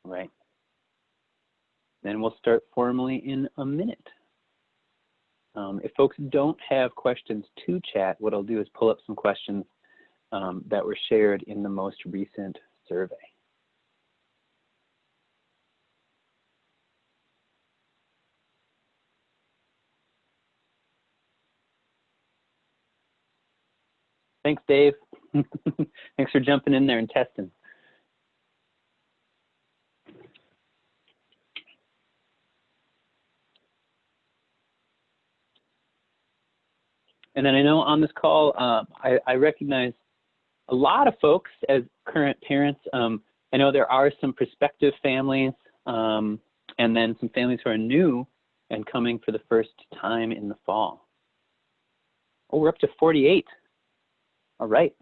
All right. Then we'll start formally in a minute. If folks don't have questions to chat, what I'll do is pull up some questions that were shared in the most recent survey. Thanks, Dave. Thanks for jumping in there and testing. And then I know on this call, I recognize a lot of folks as current parents. I know there are some prospective families and then some families who are new and coming for the first time in the fall. Oh, we're up to 48. All right.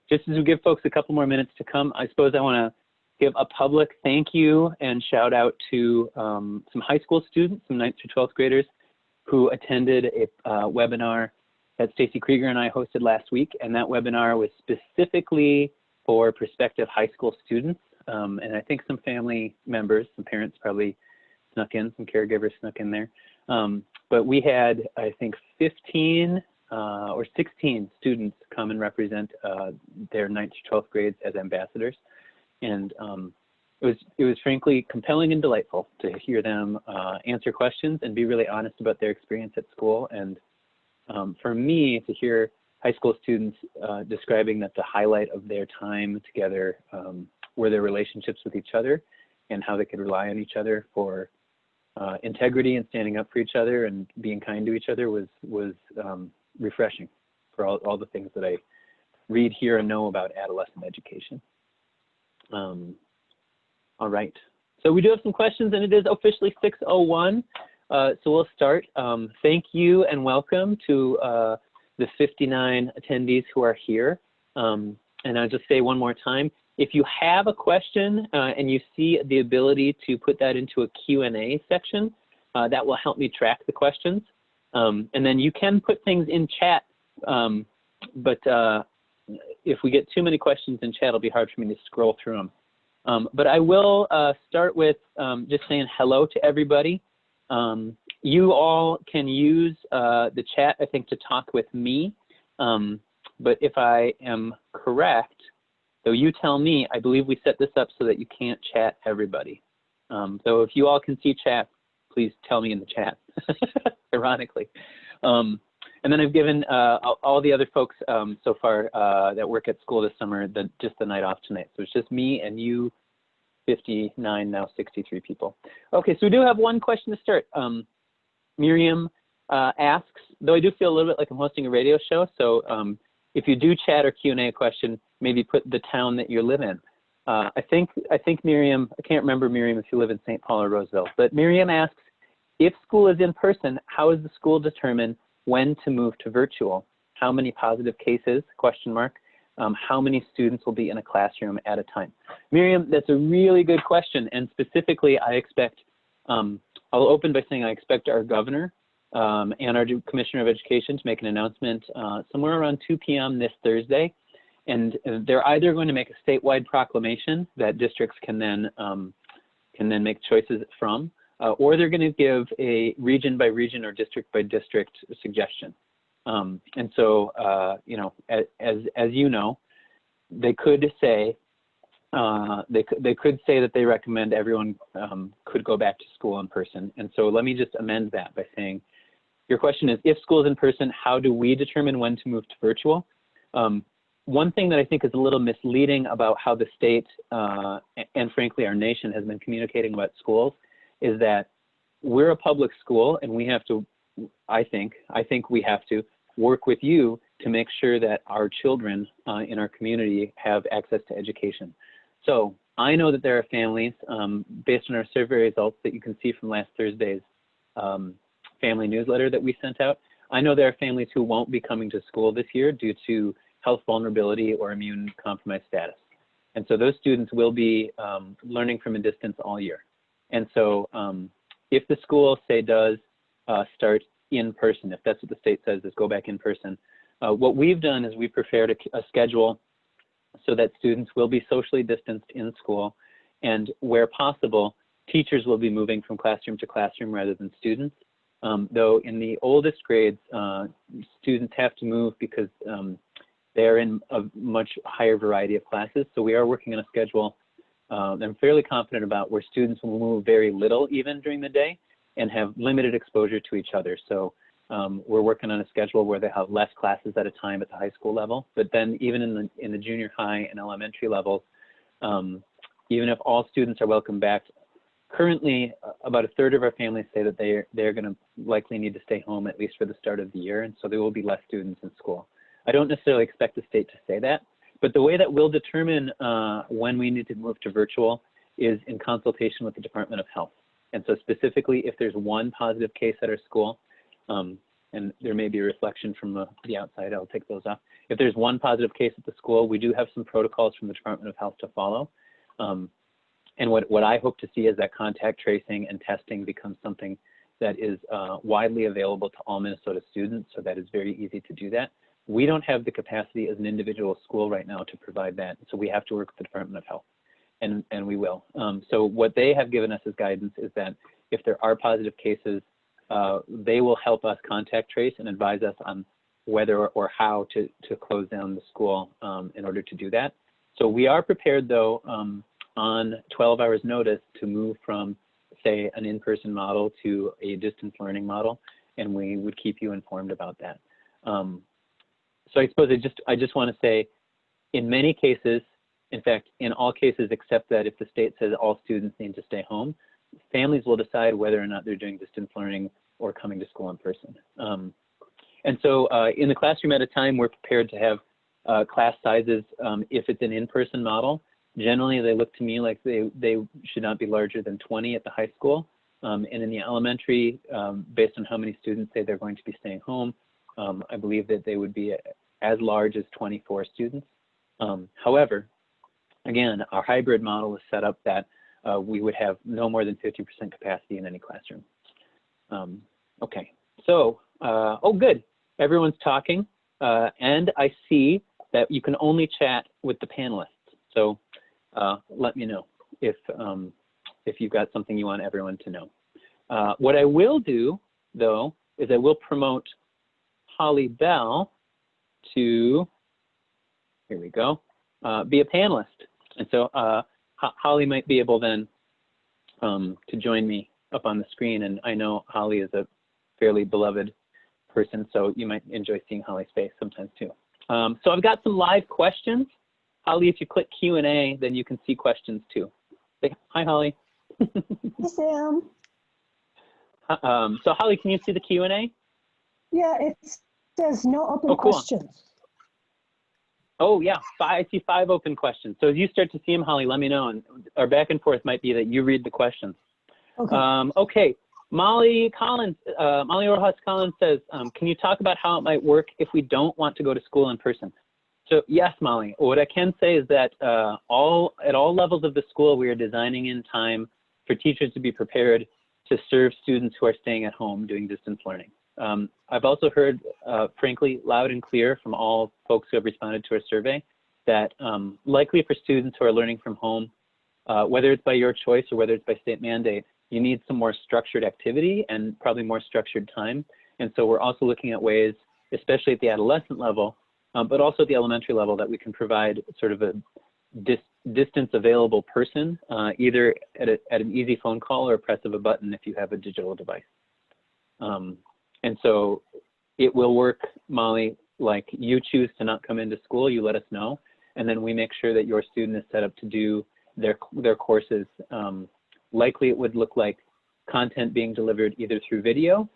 Just as we give folks a couple more minutes to come, I suppose I want to give a public thank you and shout out to some high school students, some 9th through 12th graders who attended a webinar that Stacy Krieger and I hosted last week. And that webinar was specifically for prospective high school students. And I think some family members, some parents probably snuck in, some caregivers snuck in there. But we had, I think, 15 or 16 students come and represent their 9th to 12th grades as ambassadors. And it was frankly compelling and delightful to hear them answer questions and be really honest about their experience at school. And for me, to hear high school students describing that the highlight of their time together were their relationships with each other and how they could rely on each other for integrity and standing up for each other and being kind to each other was refreshing for all the things that I read, hear, and know about adolescent education. All right, so we do have some questions and it is officially 6:01, so we'll start. Thank you and welcome to the 59 attendees who are here. And I'll just say one more time, if you have a question and you see the ability to put that into a Q&A section, that will help me track the questions. And then you can put things in chat, but if we get too many questions in chat, it'll be hard for me to scroll through them. But I will start with just saying hello to everybody. You all can use the chat, I think, to talk with me. But if I am correct, though you tell me, I believe we set this up so that you can't chat everybody. So if you all can see chat, please tell me in the chat, ironically. And then I've given all the other folks so far that work at school this summer just the night off tonight. So it's just me and you, 59, now 63 people. Okay, so we do have one question to start. Miriam asks, though I do feel a little bit like I'm hosting a radio show, so if you do chat or Q&A a question, maybe put the town that you live in. I think Miriam, I can't remember, Miriam, if you live in St. Paul or Roseville, but Miriam asks, if school is in person, how is the school determine when to move to virtual? How many positive cases, question mark, how many students will be in a classroom at a time? Miriam, that's a really good question. And specifically, I expect, I'll open by saying I expect our governor and our Commissioner of Education to make an announcement somewhere around 2 p.m. this Thursday. And they're either going to make a statewide proclamation that districts can then make choices from, or they're going to give a region by region or district by district suggestion. And so, you know, as you know, they could say that they recommend everyone could go back to school in person. And so let me just amend that by saying, your question is, if school is in person, how do we determine when to move to virtual? One thing that I think is a little misleading about how the state and frankly our nation has been communicating about schools is that we're a public school and we have to, I think we have to work with you to make sure that our children in our community have access to education. So I know that there are families, based on our survey results that you can see from last Thursday's family newsletter that we sent out, I know there are families who won't be coming to school this year due to health vulnerability or immune compromised status. And so those students will be learning from a distance all year. And so if the school, say, does start in person, if that's what the state says is go back in person, what we've done is we've prepared a schedule so that students will be socially distanced in school And where possible, teachers will be moving from classroom to classroom rather than students. Though in the oldest grades, students have to move because they're in a much higher variety of classes. So we are working on a schedule that I'm fairly confident about, where students will move very little even during the day and have limited exposure to each other. So we're working on a schedule where they have less classes at a time at the high school level. But then even in the junior high and elementary levels, even if all students are welcome back, currently about a third of our families say that they're going to likely need to stay home at least for the start of the year. And so there will be less students in school. I don't necessarily expect the state to say that, but the way that we'll determine when we need to move to virtual is in consultation with the Department of Health. And so specifically, if there's one positive case at our school, and there may be a reflection from the outside, I'll take those off. If there's one positive case at the school, we do have some protocols from the Department of Health to follow. And what I hope to see is that contact tracing and testing becomes something that is widely available to all Minnesota students, so that it's very easy to do that. We don't have the capacity as an individual school right now to provide that, so we have to work with the Department of Health, and we will. So what they have given us as guidance is that if there are positive cases, they will help us contact trace and advise us on whether or how to close down the school in order to do that. So we are prepared, though, on 12 hours notice to move from, say, an in-person model to a distance learning model, and we would keep you informed about that. So I suppose I just want to say, in many cases, in fact, in all cases except that if the state says all students need to stay home, families will decide whether or not they're doing distance learning or coming to school in person. And so in the classroom at a time, we're prepared to have class sizes if it's an in-person model. Generally, they look to me like they should not be larger than 20 at the high school. And in the elementary, based on how many students say they're going to be staying home, I believe that they would be as large as 24 students. However, again, our hybrid model is set up that we would have no more than 50% capacity in any classroom. Okay, so, oh good, everyone's talking, and I see that you can only chat with the panelists. So let me know if you've got something you want everyone to know. What I will do, though, is I will promote Holly Bell to, here we go, be a panelist. And so Holly might be able then to join me up on the screen. And I know Holly is a fairly beloved person, so you might enjoy seeing Holly's face sometimes too. So I've got some live questions. Holly, if you click Q&A, then you can see questions too. Say hi, Holly. Hi, Sam. So Holly, can you see the Q&A? Yeah, it says no open questions. Oh yeah, I see 5 open questions. So as you start to see them, Holly, let me know. And our back and forth might be that you read the questions. Okay. Okay, Molly Rojas Collins says, can you talk about how it might work if we don't want to go to school in person? So yes, Molly, what I can say is that at all levels of the school, we are designing in time for teachers to be prepared to serve students who are staying at home doing distance learning. I've also heard, frankly, loud and clear from all folks who have responded to our survey that likely for students who are learning from home, whether it's by your choice or whether it's by state mandate, you need some more structured activity and probably more structured time. And so we're also looking at ways, especially at the adolescent level, but also at the elementary level, that we can provide sort of a distance available person, either at an easy phone call or a press of a button if you have a digital device. And so it will work, Molly, like you choose to not come into school, you let us know, and then we make sure that your student is set up to do their courses. Likely it would look like content being delivered either through video,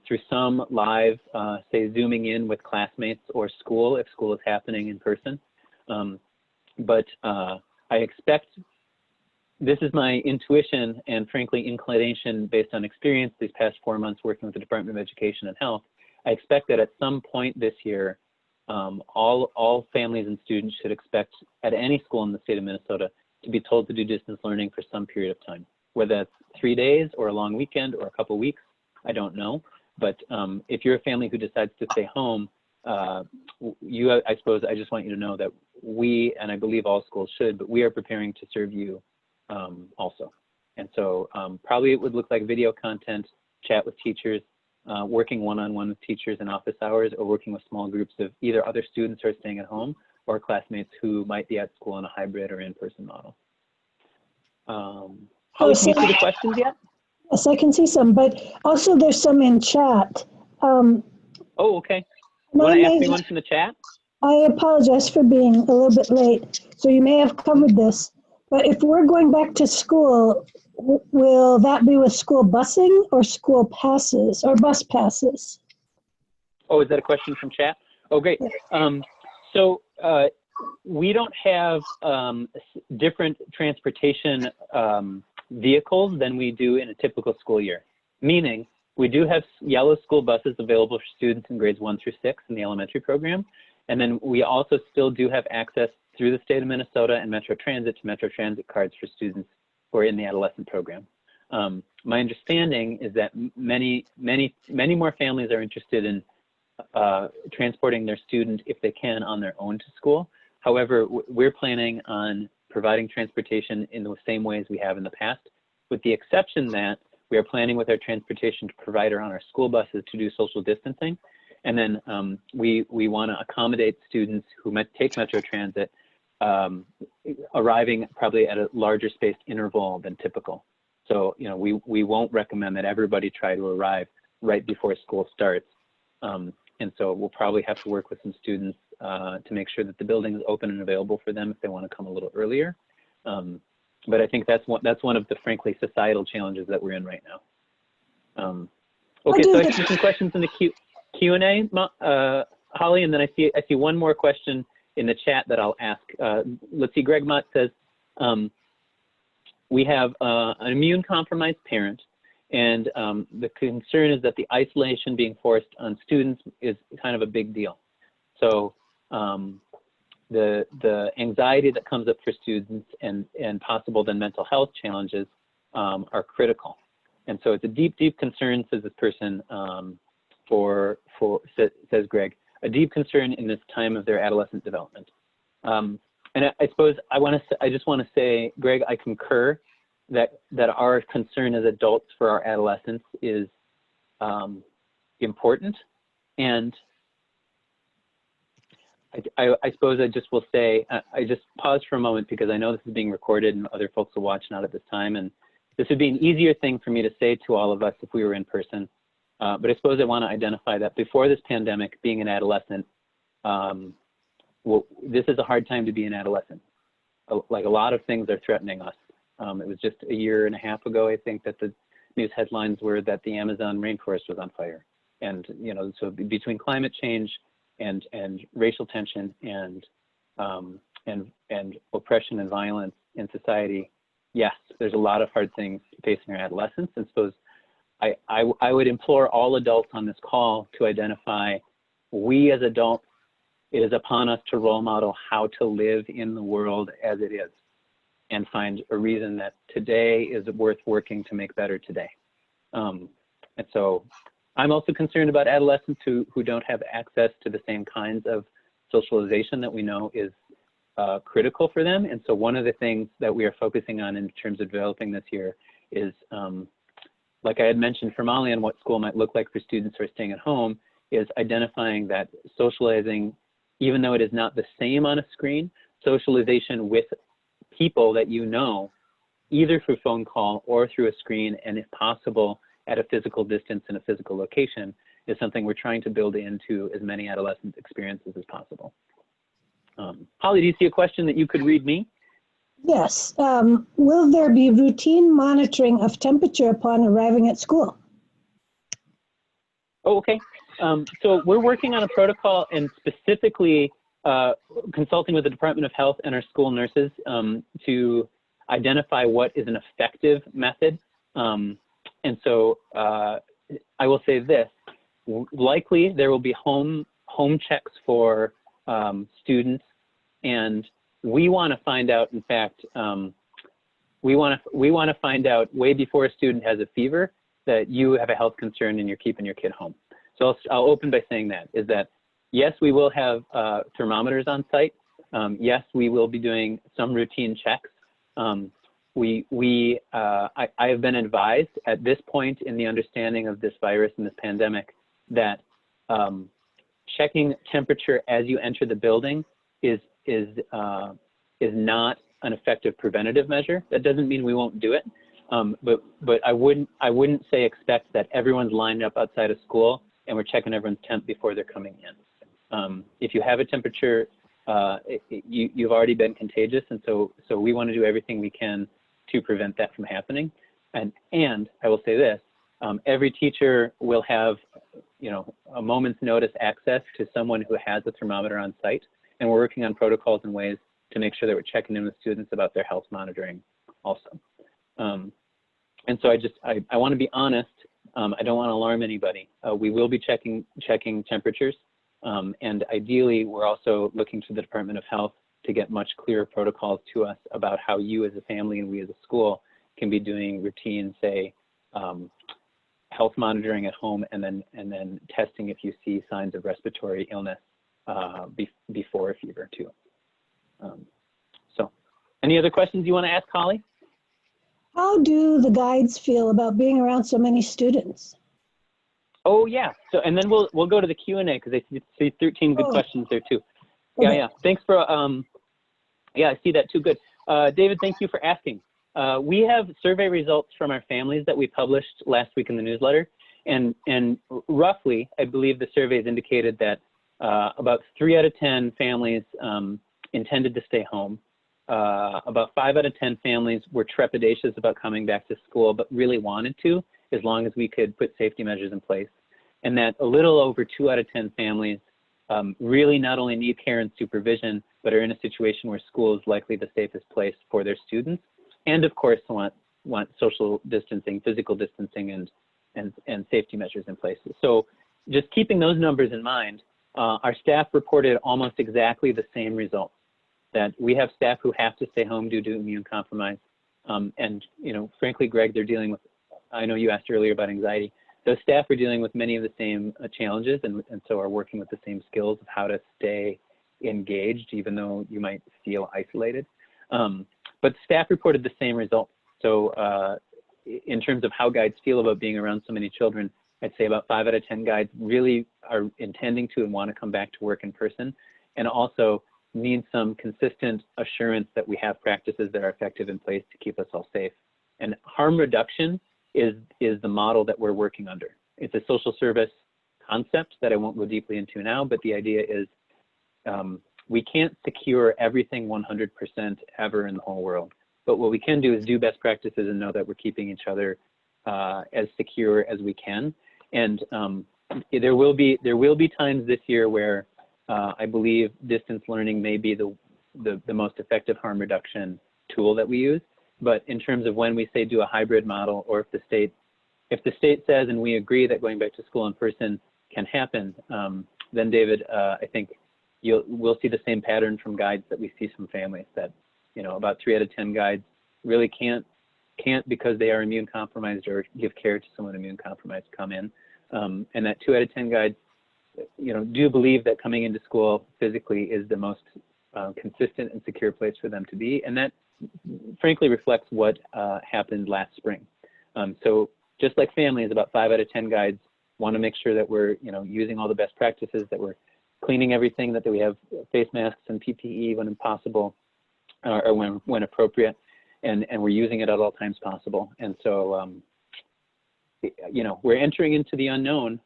through some live, say Zooming in with classmates or school, if school is happening in person. But I expect, this is my intuition and frankly inclination based on experience these past 4 months working with the Department of Education and Health. I expect that at some point this year, all families and students should expect at any school in the state of Minnesota to be told to do distance learning for some period of time, whether that's 3 days or a long weekend or a couple weeks, I don't know. But if you're a family who decides to stay home, I suppose I just want you to know that we, and I believe all schools should, but we are preparing to serve you also. And so probably it would look like video content, chat with teachers, working one-on-one with teachers in office hours, or working with small groups of either other students who are staying at home or classmates who might be at school in a hybrid or in-person model. Holly, can you see the questions yet? Yes, I can see some, but also there's some in chat. Oh, okay. Want to ask me one from the chat? I apologize for being a little bit late. So you may have covered this, but if we're going back to school, will that be with school busing or school passes or bus passes? Oh, is that a question from chat? Oh, great. So we don't have different transportation vehicles than we do in a typical school year, meaning we do have yellow school buses available for students in grades 1 through 6 in the elementary program. And then we also still do have access through the state of Minnesota and Metro Transit to Metro Transit cards for students who are in the adolescent program. My understanding is that many more families are interested in transporting their student if they can on their own to school. However, we're planning on providing transportation in the same ways we have in the past, with the exception that we are planning with our transportation provider on our school buses to do social distancing. And then we want to accommodate students who might take Metro Transit, arriving probably at a larger spaced interval than typical. So, you know, we won't recommend that everybody try to arrive right before school starts. And so we'll probably have to work with some students to make sure that the building is open and available for them if they want to come a little earlier. But I think that's one of the, frankly, societal challenges that we're in right now. Okay, so I see some questions in the Q&A, Holly, and then I see one more question in the chat that I'll ask. Let's see, Greg Mott says, we have an immune-compromised parent, and the concern is that the isolation being forced on students is kind of a big deal. So the anxiety that comes up for students and possible then mental health challenges are critical. And so it's a deep, deep concern, says this person, says Greg, a deep concern in this time of their adolescent development. And I suppose I just want to say, Greg, I concur that our concern as adults for our adolescents is important. And I suppose I just will say, I just pause for a moment because I know this is being recorded and other folks will watch not at this time. And this would be an easier thing for me to say to all of us if we were in person. But I suppose I want to identify that before this pandemic, being an adolescent, well, this is a hard time to be an adolescent. Like a lot of things are threatening us. It was just a year and a half ago, I think, that the news headlines were that the Amazon rainforest was on fire. And, you know, so between climate change and racial tension and oppression and violence in society, yes, there's a lot of hard things facing our adolescents. And suppose I would implore all adults on this call to identify, we as adults, it is upon us to role model how to live in the world as it is and find a reason that today is worth working to make better today. And so I'm also concerned about adolescents who don't have access to the same kinds of socialization that we know is critical for them. And so one of the things that we are focusing on in terms of developing this year is, like I had mentioned for Molly and what school might look like for students who are staying at home, is identifying that socializing, even though it is not the same on a screen, socialization with people that you know, either through phone call or through a screen, and if possible, at a physical distance in a physical location, is something we're trying to build into as many adolescent experiences as possible. Holly, do you see a question that you could read me? Yes. Will there be routine monitoring of temperature upon arriving at school? Oh, okay. So we're working on a protocol and specifically consulting with the Department of Health and our school nurses to identify what is an effective method. And so I will say this, likely there will be home checks for students, and we want to find out, in fact, we want to find out way before a student has a fever that you have a health concern and you're keeping your kid home. So I'll open by saying that, is that yes, we will have thermometers on site. Yes, we will be doing some routine checks. I have been advised at this point in the understanding of this virus and this pandemic that checking temperature as you enter the building is not an effective preventative measure. That doesn't mean we won't do it, but I wouldn't say expect that everyone's lined up outside of school and we're checking everyone's temp before they're coming in. If you have a temperature, you've already been contagious, and so we want to do everything we can to prevent that from happening. And I will say this: every teacher will have, a moment's notice access to someone who has a thermometer on site, and we're working on protocols and ways to make sure that we're checking in with students about their health monitoring also. And so I want to be honest. I don't want to alarm anybody. We will be checking temperatures, and ideally, we're also looking to the Department of Health to get much clearer protocols to us about how you as a family and we as a school can be doing routine, say, health monitoring at home, and then testing if you see signs of respiratory illness before a fever too. So, any other questions you want to ask, Holly? How do the guides feel about being around so many students? Oh yeah. So, and then we'll go to the Q&A because I see 13 good questions there too. Okay. Yeah. Thanks for yeah, I see that too. Good. David, thank you for asking. We have survey results from our families that we published last week in the newsletter, and roughly, I believe the surveys indicated that about 3 out of 10 families intended to stay home. About 5 out of 10 families were trepidatious about coming back to school, but really wanted to, as long as we could put safety measures in place. And that a little over 2 out of 10 families really not only need care and supervision, but are in a situation where school is likely the safest place for their students. And of course, want social distancing, physical distancing, and safety measures in place. So just keeping those numbers in mind, our staff reported almost exactly the same results, that we have staff who have to stay home due to immune compromise. And frankly, Greg, they're dealing with, I know you asked earlier about anxiety. Those staff are dealing with many of the same challenges, and so are working with the same skills of how to stay engaged, even though you might feel isolated. But staff reported the same results. So in terms of how guides feel about being around so many children, I'd say about 5 out of 10 guides really are intending to and want to come back to work in person, and also need some consistent assurance that we have practices that are effective in place to keep us all safe. And harm reduction is the model that we're working under. It's a social service concept that I won't go deeply into now, but the idea is we can't secure everything 100% ever in the whole world. But what we can do is do best practices and know that we're keeping each other as secure as we can. And there will be times this year where I believe distance learning may be the most effective harm reduction tool that we use. But in terms of when we say do a hybrid model, or if the state says and we agree that going back to school in person can happen, then David, I think we'll see the same pattern from guides that we see from families, that about 3 out of 10 guides really can't because they are immune compromised or give care to someone immune compromised come in, and that 2 out of 10 guides do believe that coming into school physically is the most consistent and secure place for them to be, and that frankly reflects what happened last spring. So just like families, about 5 out of 10 guides want to make sure that we're using all the best practices, that we're cleaning everything, that we have face masks and PPE when possible, or when appropriate, and we're using it at all times possible. And so we're entering into the unknown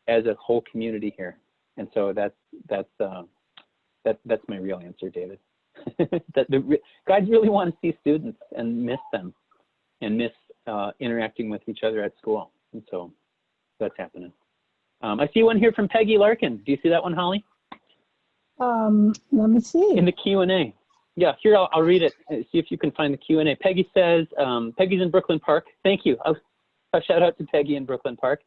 as a whole community here, and so that's my real answer, David. That the guides really want to see students and miss them, and miss interacting with each other at school, and so that's happening. I see one here from Peggy Larkin. Do you see that one, Holly? Let me see. In the Q&A. Yeah, here I'll read it. See if you can find the Q&A. Peggy says, Peggy's in Brooklyn Park. Thank you. A shout out to Peggy in Brooklyn Park.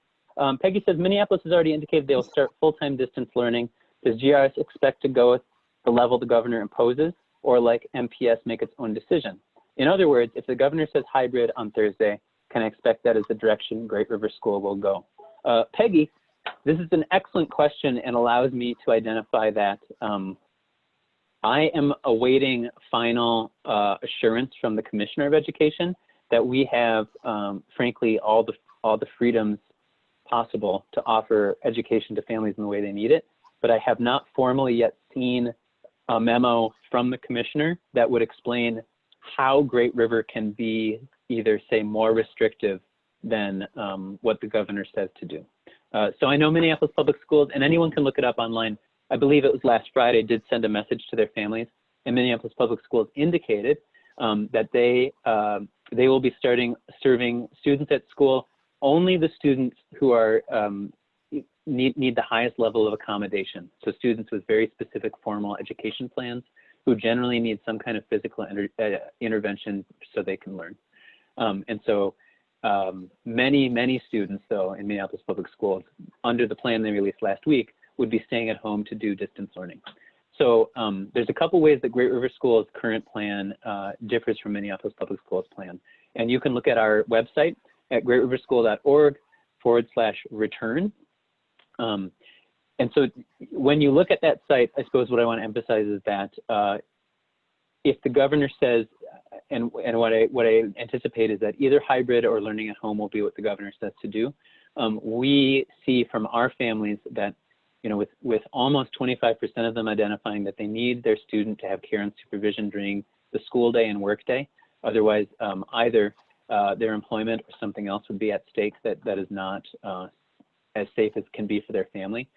Peggy says, Minneapolis has already indicated they will start full-time distance learning. Does GRS expect to go with the level the governor imposes, or like MPS make its own decision? In other words, if the governor says hybrid on Thursday, can I expect that is the direction Great River School will go? Peggy, this is an excellent question and allows me to identify that I am awaiting final assurance from the Commissioner of Education that we have, frankly, all the freedoms possible to offer education to families in the way they need it. But I have not formally yet seen a memo from the Commissioner that would explain how Great River can be either, say, more restrictive than what the governor says to do. So I know Minneapolis Public Schools, and anyone can look it up online. I believe it was last Friday, did send a message to their families, and Minneapolis Public Schools indicated that they will be starting serving students at school, only the students who are need the highest level of accommodation. So students with very specific formal education plans who generally need some kind of physical intervention so they can learn. And so many students, though, in Minneapolis Public Schools, under the plan they released last week, would be staying at home to do distance learning. So there's a couple ways that Great River Schools' current plan differs from Minneapolis Public Schools' plan. And you can look at our website at greatriverschool.org/return. And so when you look at that site, I suppose what I want to emphasize is that if the governor says, and what I anticipate is that either hybrid or learning at home will be what the governor says to do. We see from our families that, you know, with almost 25% of them identifying that they need their student to have care and supervision during the school day and work day. Otherwise, either their employment or something else would be at stake that is not as safe as can be for their family.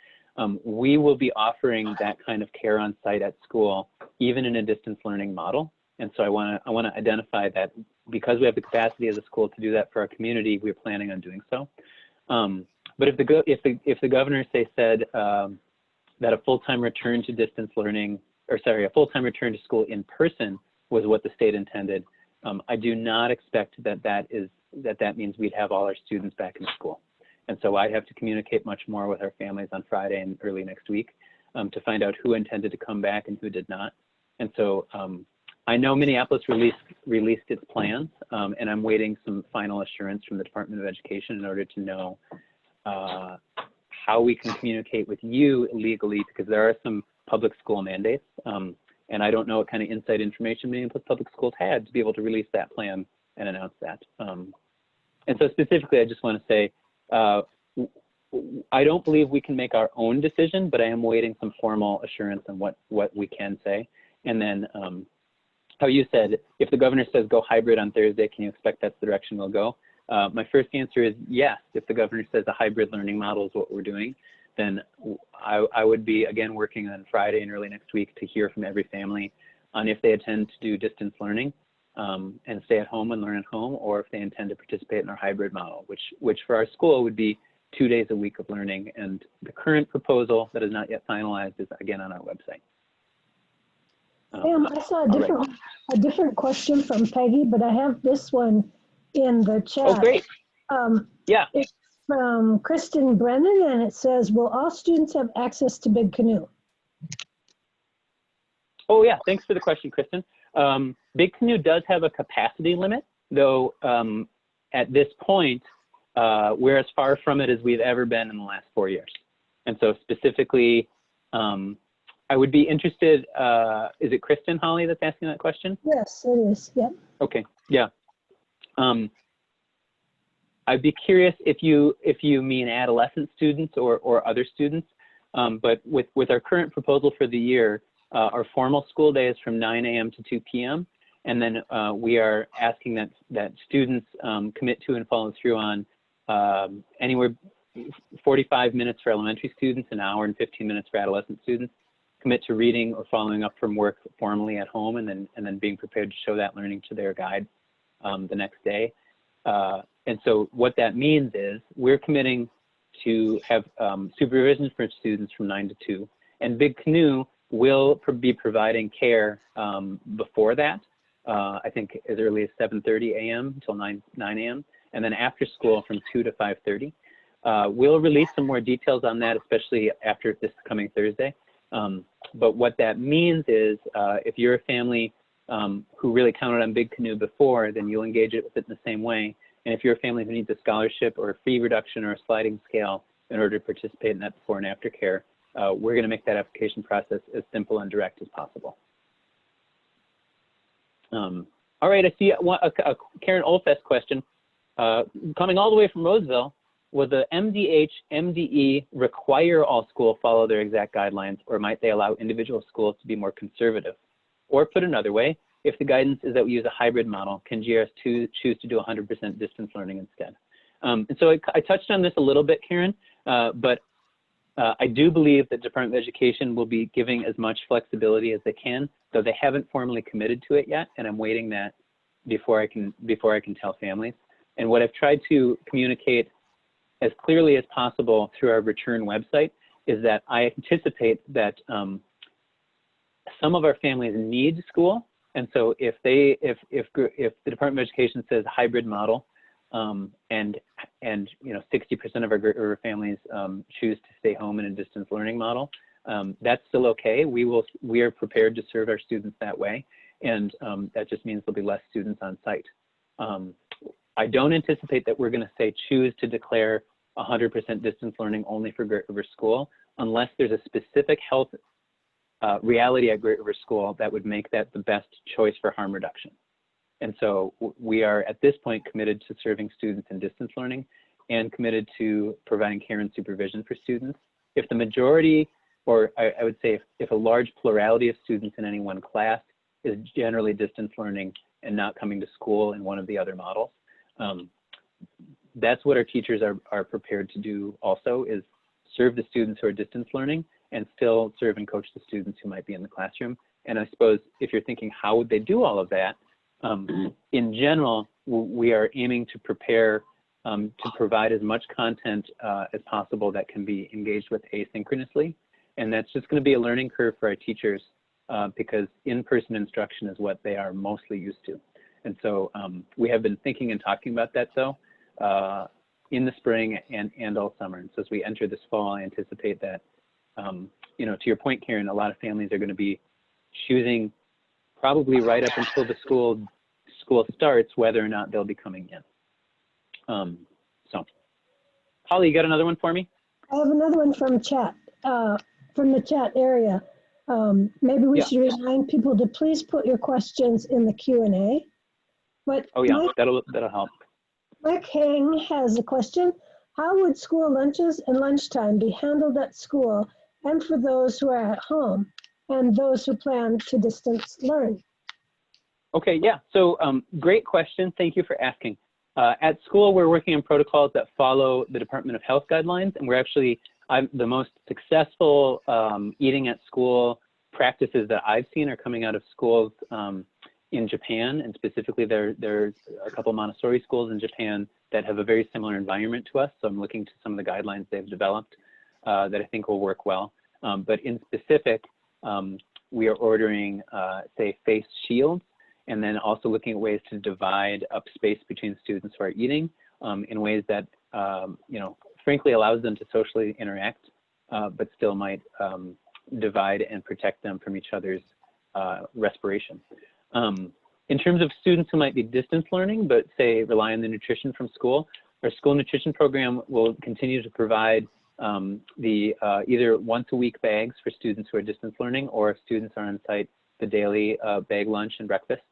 We will be offering that kind of care on site at school, even in a distance learning model. And so I want to identify that because we have the capacity as a school to do that for our community, we're planning on doing so. But if the governor said that a full-time return to distance learning, or sorry, a full-time return to school in person was what the state intended, I do not expect that means we'd have all our students back in school. And so I'd have to communicate much more with our families on Friday and early next week to find out who intended to come back and who did not. And so I know Minneapolis released its plans, and I'm waiting some final assurance from the Department of Education in order to know how we can communicate with you legally, because there are some public school mandates, and I don't know what kind of inside information Minneapolis Public Schools had to be able to release that plan and announce that. And so specifically, I just want to say, I don't believe we can make our own decision, but I am waiting some formal assurance on what we can say. And then how you said, if the governor says go hybrid on Thursday, can you expect that's the direction we'll go? My first answer is yes. If the governor says a hybrid learning model is what we're doing, then I would be, again, working on Friday and early next week to hear from every family on if they intend to do distance learning and stay at home and learn at home, or if they intend to participate in our hybrid model, which for our school would be 2 days a week of learning. And the current proposal that is not yet finalized is, again, on our website. I saw a different question from Peggy, but I have this one in the chat. Oh, great. Yeah. It's from Kristen Brennan, and it says, will all students have access to Big Canoe? Oh, yeah. Thanks for the question, Kristen. Big Canoe does have a capacity limit, though at this point, we're as far from it as we've ever been in the last 4 years. And so specifically, I would be interested, is it Kristen, Holly, that's asking that question? Yes, it is, yeah. Okay, yeah. I'd be curious if you mean adolescent students or other students, but with our current proposal for the year, our formal school day is from 9 a.m. to 2 p.m. And then we are asking that students commit to and follow through on anywhere 45 minutes for elementary students, an hour and 15 minutes for adolescent students, commit to reading or following up from work formally at home, and then being prepared to show that learning to their guide the next day. And so what that means is we're committing to have supervision for students from 9 to 2, and Big Canoe will be providing care before that, I think as early as 7:30 a.m. until 9 a.m., and then after school from 2 to 5:30. We'll release some more details on that, especially after this coming Thursday. But what that means is if you're a family who really counted on Big Canoe before, then you'll engage it with it in the same way. And if you're a family who needs a scholarship or a fee reduction or a sliding scale in order to participate in that before and after care, we're going to make that application process as simple and direct as possible. All right, I see a Karen Olfest question coming all the way from Roseville. Will the MDH, MDE require all schools follow their exact guidelines, or might they allow individual schools to be more conservative? Or put another way, if the guidance is that we use a hybrid model, can GRS2 choose to do 100% distance learning instead? And so I touched on this a little bit, Karen, but I do believe that Department of Education will be giving as much flexibility as they can, though they haven't formally committed to it yet, and I'm waiting that before I can tell families. And what I've tried to communicate as clearly as possible through our return website is that I anticipate that some of our families need school, and so if the Department of Education says hybrid model, and 60% of our families choose to stay home in a distance learning model, that's still okay. We are prepared to serve our students that way, and that just means there'll be less students on site. I don't anticipate that we're going to say choose to declare 100% distance learning only for Great River School, unless there's a specific health reality at Great River School that would make that the best choice for harm reduction. And so we are at this point committed to serving students in distance learning and committed to providing care and supervision for students. If the majority, or I would say if a large plurality of students in any one class is generally distance learning and not coming to school in one of the other models, that's what our teachers are prepared to do also, is serve the students who are distance learning and still serve and coach the students who might be in the classroom. And I suppose if you're thinking how would they do all of that, in general, we are aiming to prepare to provide as much content as possible that can be engaged with asynchronously. And that's just going to be a learning curve for our teachers because in-person instruction is what they are mostly used to. And so we have been thinking and talking about that though in the spring and all summer. And so as we enter this fall, I anticipate that, to your point, Karen, a lot of families are going to be choosing probably right up until the school starts whether or not they'll be coming in. So, Holly, you got another one for me? I have another one from chat, from the chat area. Maybe we should remind people to please put your questions in the Q&A. But oh yeah, that'll help. Mike Hang has a question. How would school lunches and lunchtime be handled at school and for those who are at home and those who plan to distance learn? Okay, yeah, so great question. Thank you for asking. At school, we're working on protocols that follow the Department of Health guidelines, and we're actually, the most successful eating at school practices that I've seen are coming out of schools in Japan, and specifically there's a couple Montessori schools in Japan that have a very similar environment to us, so I'm looking to some of the guidelines they've developed that I think will work well. But in specific, we are ordering, say, face shields, and then also looking at ways to divide up space between students who are eating in ways that, frankly allows them to socially interact, but still might divide and protect them from each other's respiration. In terms of students who might be distance learning, but say rely on the nutrition from school, our school nutrition program will continue to provide either once a week bags for students who are distance learning, or if students are on site, the daily bag lunch and breakfast.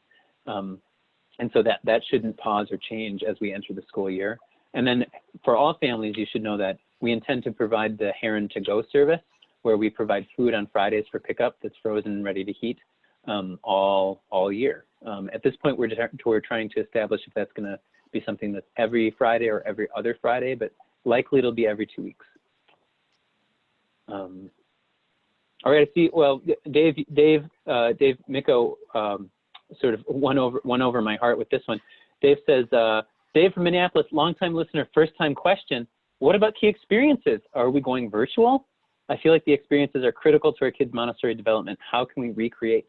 And so that shouldn't pause or change as we enter the school year. And then for all families, you should know that we intend to provide the Heron to Go service, where we provide food on Fridays for pickup that's frozen and ready to heat all year. At this point, we're trying to establish if that's going to be something that's every Friday or every other Friday, but likely it'll be every 2 weeks. All right, I see. Well, Dave Micko sort of won over my heart with this one. Dave says, Dave from Minneapolis, longtime listener, first time question. What about key experiences? Are we going virtual? I feel like the experiences are critical to our kids' Montessori development. How can we recreate?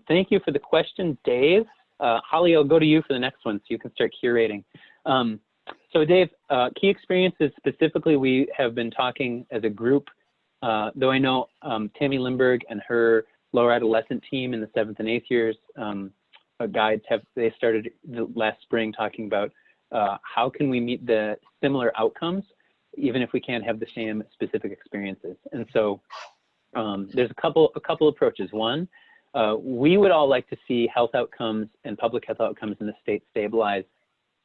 Thank you for the question, Dave. Holly, I'll go to you for the next one so you can start curating. So Dave, key experiences specifically, we have been talking as a group, though I know Tammy Lindberg and her lower adolescent team in the 7th and 8th years guides they started last spring talking about how can we meet the similar outcomes even if we can't have the same specific experiences. And so there's a couple approaches. One, we would all like to see health outcomes and public health outcomes in the state stabilize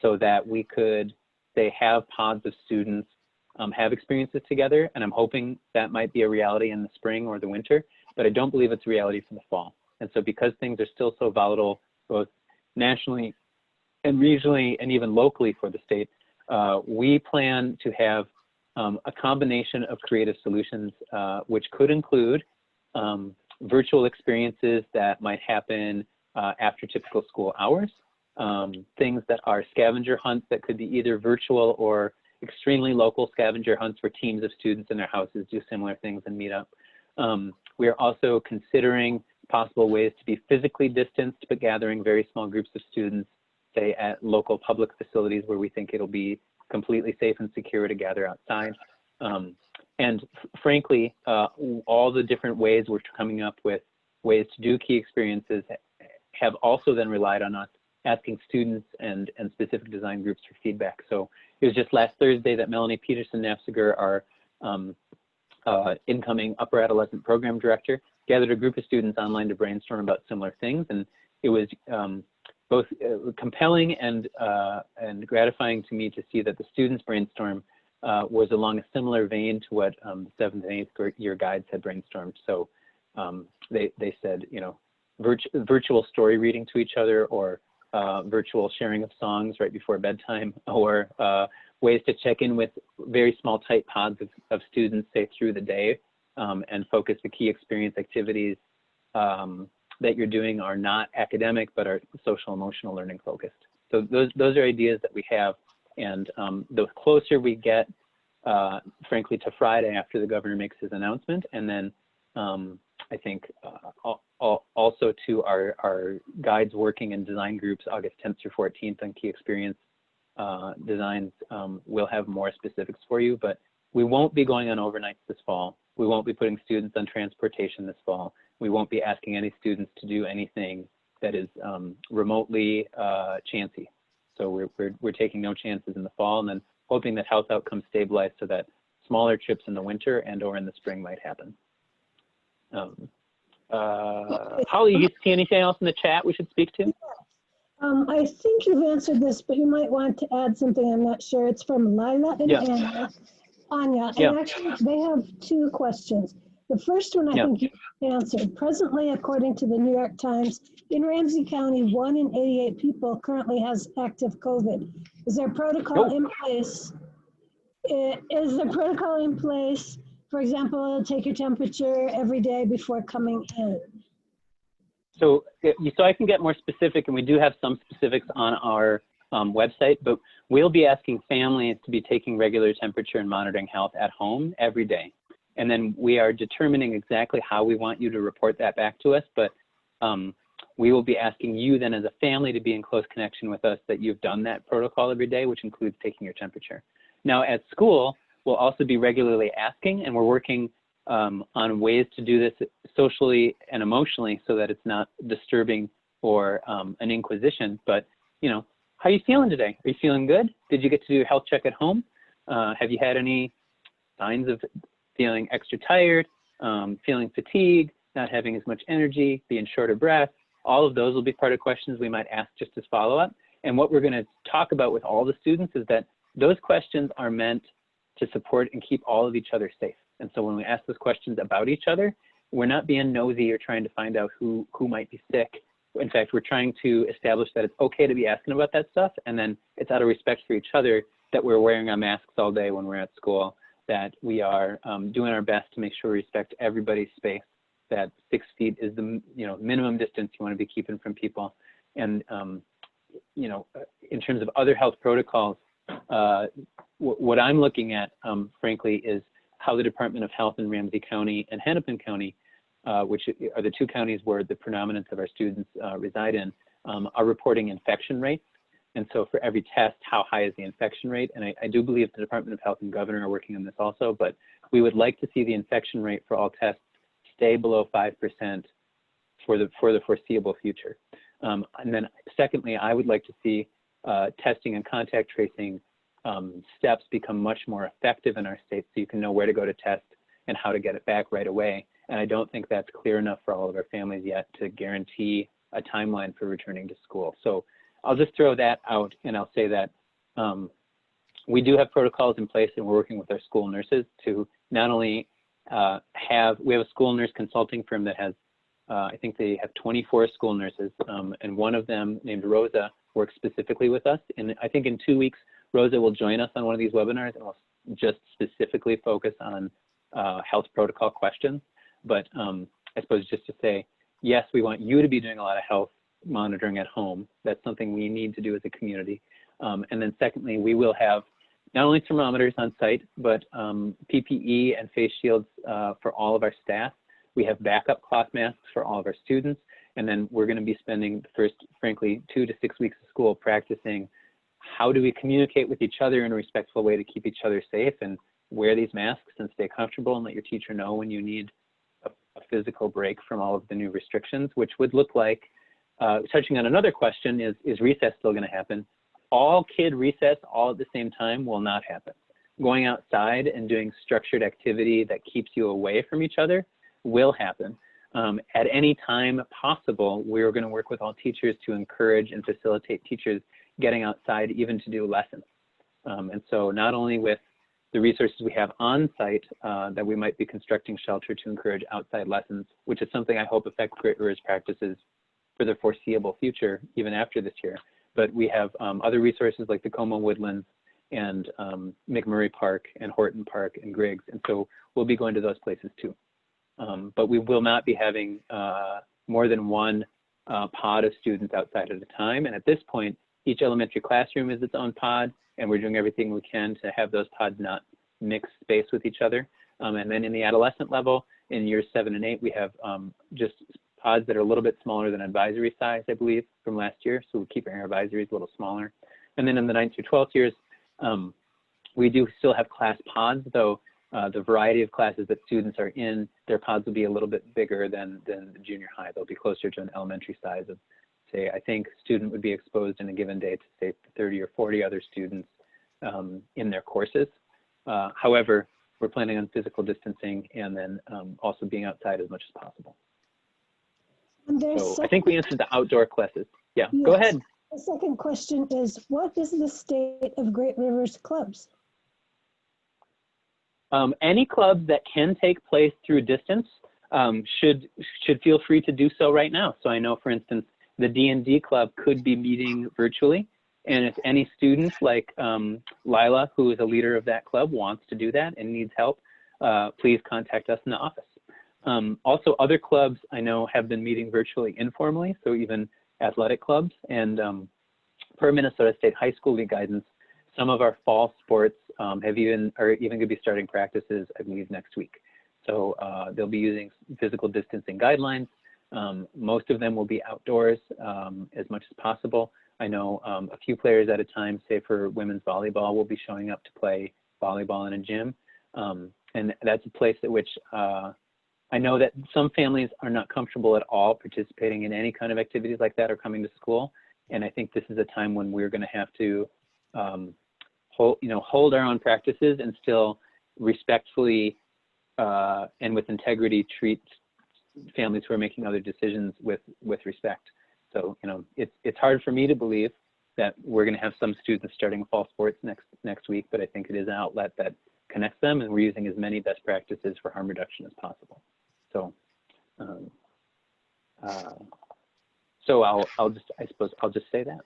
so that we could, say, have pods of students have experiences together. And I'm hoping that might be a reality in the spring or the winter, but I don't believe it's a reality for the fall. And so because things are still so volatile, both nationally and regionally and even locally for the state, we plan to have a combination of creative solutions, which could include virtual experiences that might happen after typical school hours, things that are scavenger hunts that could be either virtual or extremely local scavenger hunts where teams of students in their houses do similar things and meet up. We are also considering possible ways to be physically distanced, but gathering very small groups of students, say at local public facilities where we think it'll be completely safe and secure to gather outside. And frankly, all the different ways we're coming up with ways to do key experiences have also then relied on us asking students and specific design groups for feedback. So it was just last Thursday that Melanie Peterson-Nafziger, our incoming upper adolescent program director, gathered a group of students online to brainstorm about similar things. And it was both compelling and gratifying to me to see that the students' brainstorm was along a similar vein to what the 7th and 8th year guides had brainstormed. So they said, you know, virtual story reading to each other, or virtual sharing of songs right before bedtime, or ways to check in with very small tight pods of students, say, through the day, and focus the key experience activities that you're doing are not academic, but are social emotional learning focused. So those are ideas that we have. And the closer we get, frankly, to Friday after the governor makes his announcement, and then I think also to our guides working in design groups August 10th through 14th on key experience designs, we'll have more specifics for you, but we won't be going on overnights this fall. We won't be putting students on transportation this fall. We won't be asking any students to do anything that is remotely chancy. So we're taking no chances in the fall, and then hoping that health outcomes stabilize so that smaller trips in the winter and or in the spring might happen. Holly, you see anything else in the chat we should speak to? I think you've answered this, but you might want to add something. I'm not sure. It's from Lila and Anya. And actually, they have two questions. The first one I think you answered. Presently, according to the New York Times, in Ramsey County, 1 in 88 people currently has active COVID. Is there protocol in place? Is there protocol in place? For example, take your temperature every day before coming in. So I can get more specific, and we do have some specifics on our website, but we'll be asking families to be taking regular temperature and monitoring health at home every day. And then we are determining exactly how we want you to report that back to us, but we will be asking you then as a family to be in close connection with us that you've done that protocol every day, which includes taking your temperature. Now at school, we'll also be regularly asking, and we're working on ways to do this socially and emotionally so that it's not disturbing or an inquisition. But, you know, how are you feeling today? Are you feeling good? Did you get to do your health check at home? Have you had any signs of feeling extra tired, feeling fatigued, not having as much energy, being short of breath? All of those will be part of questions we might ask just as follow-up. And what we're going to talk about with all the students is that those questions are meant to support and keep all of each other safe. And so when we ask those questions about each other, we're not being nosy or trying to find out who might be sick. In fact, we're trying to establish that it's okay to be asking about that stuff. And then it's out of respect for each other that we're wearing our masks all day when we're at school, that we are doing our best to make sure we respect everybody's space, that 6 feet is the minimum distance you want to be keeping from people. And in terms of other health protocols, what I'm looking at, frankly, is how the Department of Health in Ramsey County and Hennepin County, which are the two counties where the predominance of our students reside in, are reporting infection rates. And so for every test, how high is the infection rate? And I do believe the Department of Health and Governor are working on this also, but we would like to see the infection rate for all tests stay below 5% for the foreseeable future. And then secondly, I would like to see testing and contact tracing steps become much more effective in our state, so you can know where to go to test and how to get it back right away. And I don't think that's clear enough for all of our families yet to guarantee a timeline for returning to school. So I'll just throw that out, and I'll say that we do have protocols in place, and we're working with our school nurses to not only we have a school nurse consulting firm that has, I think they have 24 school nurses, and one of them, named Rosa, works specifically with us. And I think in 2 weeks, Rosa will join us on one of these webinars, and we'll just specifically focus on health protocol questions. But I suppose just to say, yes, we want you to be doing a lot of health monitoring at home. That's something we need to do as a community. And then secondly, we will have not only thermometers on site, but PPE and face shields for all of our staff. We have backup cloth masks for all of our students. And then we're going to be spending the first, frankly, 2 to 6 weeks of school practicing how do we communicate with each other in a respectful way to keep each other safe, and wear these masks and stay comfortable, and let your teacher know when you need a physical break from all of the new restrictions, which would look like, touching on another question, is recess still going to happen? All kid recess all at the same time will not happen. Going outside and doing structured activity that keeps you away from each other will happen. At any time possible, we're going to work with all teachers to encourage and facilitate teachers getting outside, even to do lessons. And so not only with the resources we have on site, that we might be constructing shelter to encourage outside lessons, which is something I hope affects Great Rivers practices for the foreseeable future, even after this year. But we have other resources like the Como Woodlands and McMurray Park and Horton Park and Griggs. And so we'll be going to those places too. But we will not be having more than one pod of students outside at a time. And at this point, each elementary classroom is its own pod, and we're doing everything we can to have those pods not mix space with each other. And then in the adolescent level, in years 7 and 8, we have just pods that are a little bit smaller than advisory size, I believe, from last year. So we're keeping our advisories a little smaller. And then in the 9th through 12th years, we do still have class pods, though the variety of classes that students are in, their pods will be a little bit bigger than the junior high. They'll be closer to an elementary size of, say, I think student would be exposed in a given day to, say, 30 or 40 other students in their courses. However, we're planning on physical distancing and then also being outside as much as possible. So I think we answered the outdoor classes. Yeah, yes. Go ahead. The second question is, what is the state of Great Rivers clubs? Any clubs that can take place through distance should feel free to do so right now. So I know, for instance, the D&D club could be meeting virtually. And if any students like Lila, who is a leader of that club, wants to do that and needs help, please contact us in the office. Also, other clubs I know have been meeting virtually informally, so even athletic clubs. And per Minnesota State High School League guidance, some of our fall sports are even going to be starting practices, I believe, next week. So they'll be using physical distancing guidelines. Most of them will be outdoors as much as possible. I know a few players at a time, say for women's volleyball, will be showing up to play volleyball in a gym. And that's a place at which I know that some families are not comfortable at all participating in any kind of activities like that or coming to school. And I think this is a time when we're going to have to hold our own practices and still respectfully and with integrity treat families who are making other decisions with respect. So, it's hard for me to believe that we're going to have some students starting fall sports next week, but I think it is an outlet that connects them, and we're using as many best practices for harm reduction as possible. So, I'll just say that.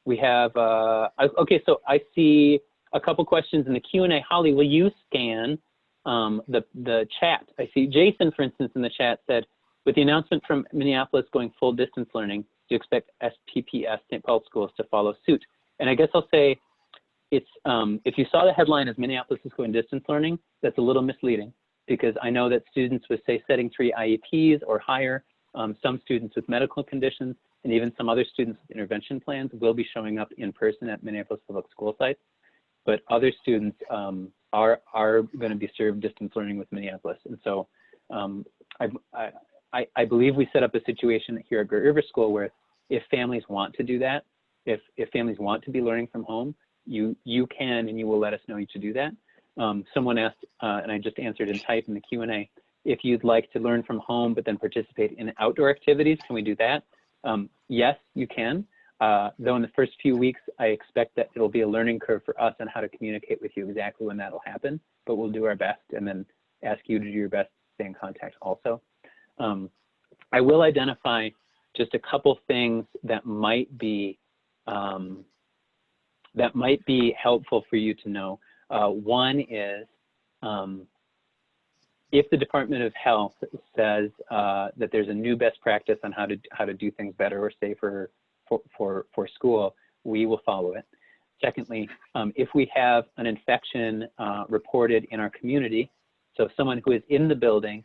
We have, okay, so I see a couple questions in the Q&A. Holly, will you scan the chat? I see Jason, for instance, in the chat said, with the announcement from Minneapolis going full distance learning, do you expect SPPS St. Paul schools to follow suit? And I guess I'll say, it's if you saw the headline as Minneapolis is going distance learning, that's a little misleading, because I know that students with, say, setting 3 IEPs or higher, some students with medical conditions, and even some other students with intervention plans will be showing up in person at Minneapolis public school sites. But other students are going to be served distance learning with Minneapolis. And so I believe we set up a situation here at Great River School where if families want to do that, if families want to be learning from home, you can and you will let us know to do that. Someone asked, and I just answered in type in the Q&A, if you'd like to learn from home but then participate in outdoor activities, can we do that? Yes, you can. Though in the first few weeks, I expect that it'll be a learning curve for us on how to communicate with you exactly when that'll happen, but we'll do our best and then ask you to do your best to stay in contact also. I will identify just a couple things that might be helpful for you to know. One is if the Department of Health says that there's a new best practice on how to do things better or safer for school, we will follow it. Secondly, if we have an infection reported in our community, so someone who is in the building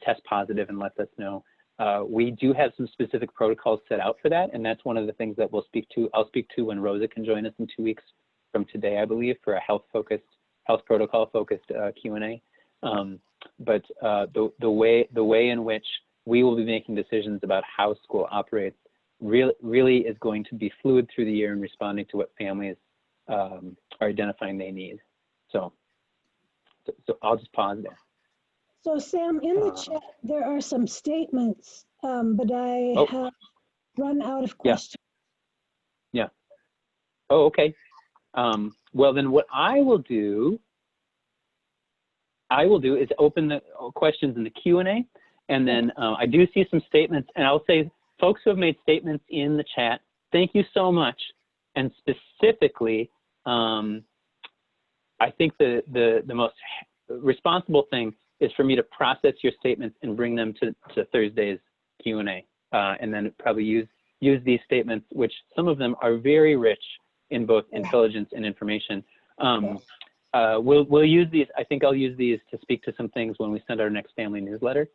tests positive and lets us know, we do have some specific protocols set out for that, and that's one of the things that I'll speak to when Rosa can join us in 2 weeks from today, I believe, for a health protocol focused Q&A. But the way in which we will be making decisions about how school operates really is going to be fluid through the year and responding to what families are identifying they need. So I'll just pause there. So Sam, in the chat, there are some statements, but I have run out of questions. Yeah. Oh, okay. Well, then what I will do is open the questions in the Q&A, and then I do see some statements, and I'll say, folks who have made statements in the chat, thank you so much. And specifically, I think the most responsible thing is for me to process your statements and bring them to Thursday's Q&A, and then probably use these statements, which some of them are very rich in both intelligence and information. We'll use these. I think I'll use these to speak to some things when we send our next family newsletter,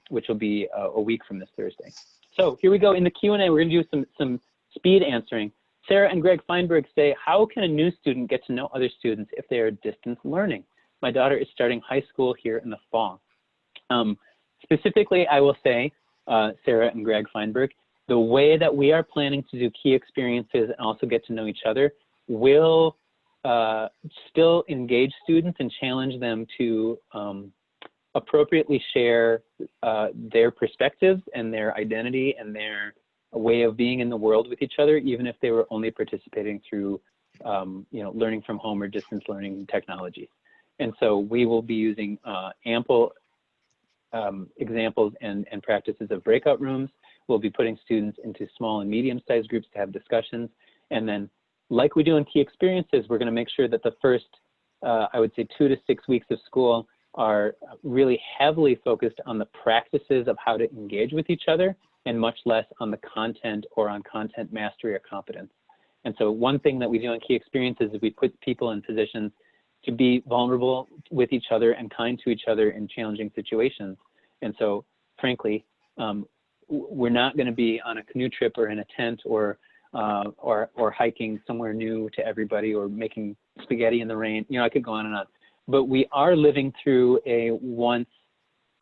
which will be a week from this Thursday. So here we go. In the Q&A, we're going to do some speed answering. Sarah and Greg Feinberg say, how can a new student get to know other students if they are distance learning? My daughter is starting high school here in the fall. Specifically, I will say, Sarah and Greg Feinberg, the way that we are planning to do key experiences and also get to know each other will still engage students and challenge them to appropriately share their perspectives and their identity and their way of being in the world with each other, even if they were only participating through learning from home or distance learning technologies. And so we will be using ample examples and practices of breakout rooms. We'll be putting students into small and medium-sized groups to have discussions. And then, like we do in key experiences, we're going to make sure that the first, I would say, 2 to 6 weeks of school are really heavily focused on the practices of how to engage with each other and much less on the content or on content mastery or competence. And so one thing that we do in key experiences is we put people in positions to be vulnerable with each other and kind to each other in challenging situations. And so, frankly, we're not going to be on a canoe trip or in a tent or hiking somewhere new to everybody or making spaghetti in the rain. I could go on and on. But we are living through a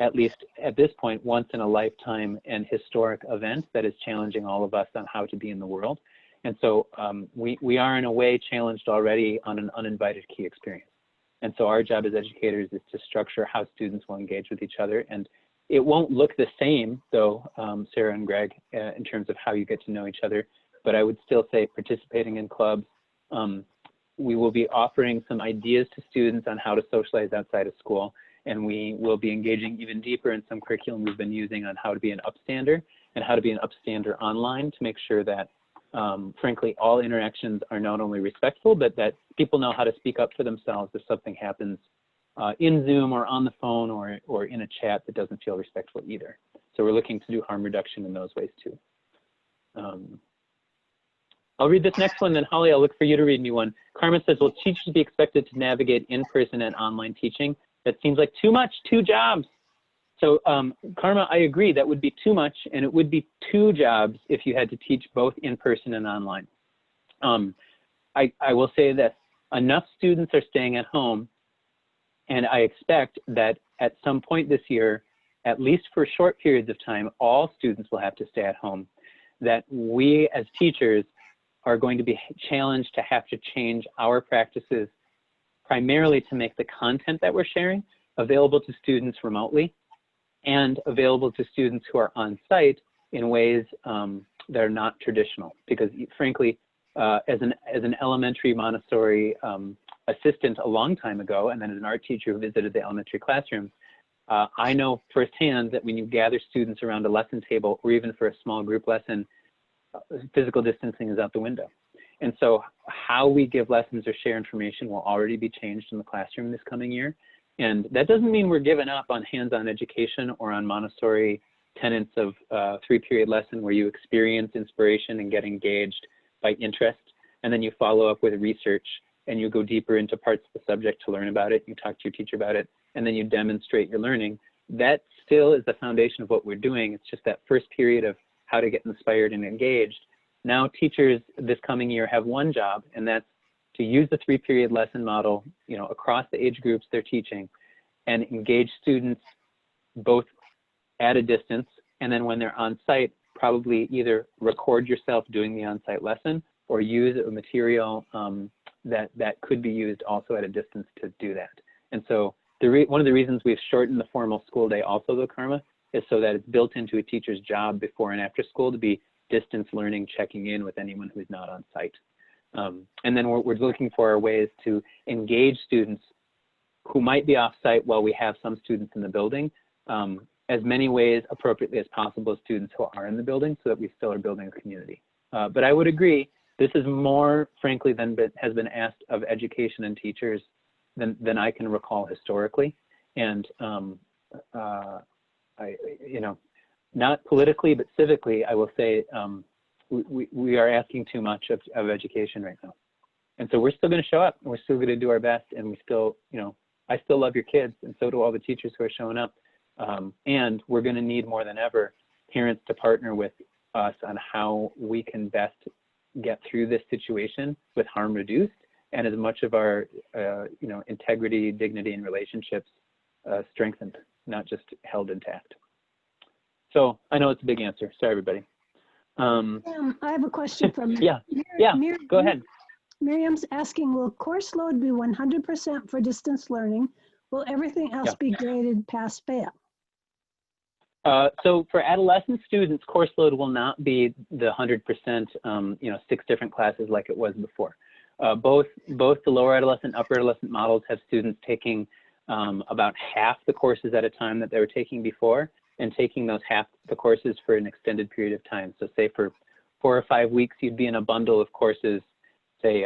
at least at this point, once in a lifetime and historic event that is challenging all of us on how to be in the world. And so we are in a way challenged already on an uninvited key experience. And so our job as educators is to structure how students will engage with each other. And it won't look the same, though, Sarah and Greg, in terms of how you get to know each other. But I would still say participating in clubs. We will be offering some ideas to students on how to socialize outside of school. And we will be engaging even deeper in some curriculum we've been using on how to be an upstander and how to be an upstander online to make sure that, frankly, all interactions are not only respectful, but that people know how to speak up for themselves if something happens in Zoom or on the phone or in a chat that doesn't feel respectful either. So we're looking to do harm reduction in those ways too. I'll read this next one, then Holly, I'll look for you to read me one. Karma says, will teachers be expected to navigate in-person and online teaching? That seems like too much, 2 jobs. So Karma, I agree, that would be too much, and it would be 2 jobs if you had to teach both in-person and online. I will say that enough students are staying at home, and I expect that at some point this year, at least for short periods of time, all students will have to stay at home, that we as teachers are going to be challenged to have to change our practices primarily to make the content that we're sharing available to students remotely and available to students who are on site in ways that are not traditional. Because frankly, as an elementary Montessori assistant a long time ago, and then as an art teacher who visited the elementary classrooms, I know firsthand that when you gather students around a lesson table, or even for a small group lesson, physical distancing is out the window. And so how we give lessons or share information will already be changed in the classroom this coming year. And that doesn't mean we're giving up on hands-on education or on Montessori tenets of 3-period lesson where you experience inspiration and get engaged by interest, and then you follow up with research and you go deeper into parts of the subject to learn about it, you talk to your teacher about it, and then you demonstrate your learning. That still is the foundation of what we're doing. It's just that first period of how to get inspired and engaged. Now teachers this coming year have one job, and that's to use the 3-period lesson model, across the age groups they're teaching, and engage students both at a distance, and then when they're on site, probably either record yourself doing the on-site lesson or use a material that could be used also at a distance to do that. And so one of the reasons we've shortened the formal school day also, though, Karma, is so that it's built into a teacher's job before and after school to be distance learning, checking in with anyone who's not on site. And then we're looking for ways to engage students who might be off site while we have some students in the building, as many ways appropriately as possible as students who are in the building, so that we still are building a community. But I would agree, this is more, frankly, than has been asked of education and teachers than I can recall historically. And not politically, but civically, I will say we are asking too much of education right now. And so we're still going to show up, and we're still going to do our best, and we still, I still love your kids, and so do all the teachers who are showing up. And we're going to need more than ever parents to partner with us on how we can best get through this situation with harm reduced and as much of our integrity, dignity, and relationships strengthened, not just held intact. So I know it's a big answer. Sorry, everybody. I have a question from Go ahead. Miriam's asking, will course load be 100% for distance learning? Will everything else be graded pass fail? So for adolescent students, course load will not be the 100%, 6 different classes like it was before. Both the lower adolescent, upper adolescent models have students taking about half the courses at a time that they were taking before, and taking those half the courses for an extended period of time. So say for 4 or 5 weeks, you'd be in a bundle of courses, say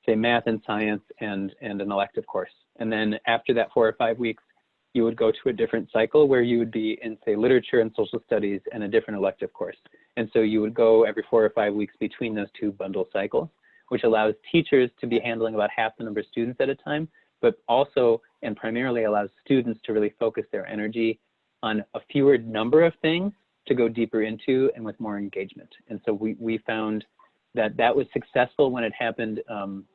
math and science and an elective course. And then after that 4 or 5 weeks, you would go to a different cycle where you would be in, say, literature and social studies and a different elective course. And so you would go every 4 or 5 weeks between those 2 bundle cycles, which allows teachers to be handling about half the number of students at a time, but also and primarily allows students to really focus their energy on a fewer number of things to go deeper into and with more engagement. And so we found that was successful when it happened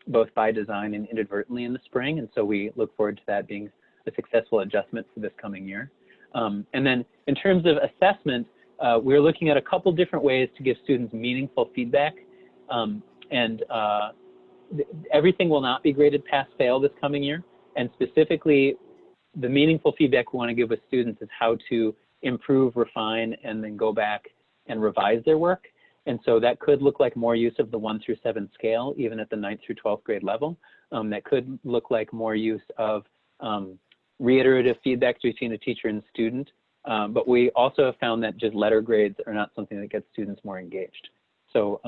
both by design and inadvertently in the spring. And so we look forward to that being a successful adjustment for this coming year. And then in terms of assessment, we're looking at a couple different ways to give students meaningful feedback. Everything will not be graded pass-fail this coming year. And specifically, the meaningful feedback we want to give with students is how to improve, refine, and then go back and revise their work. And so that could look like more use of the 1 through 7 scale, even at the 9th through 12th grade level. That could look like more use of reiterative feedback between a teacher and student. But we also have found that just letter grades are not something that gets students more engaged. So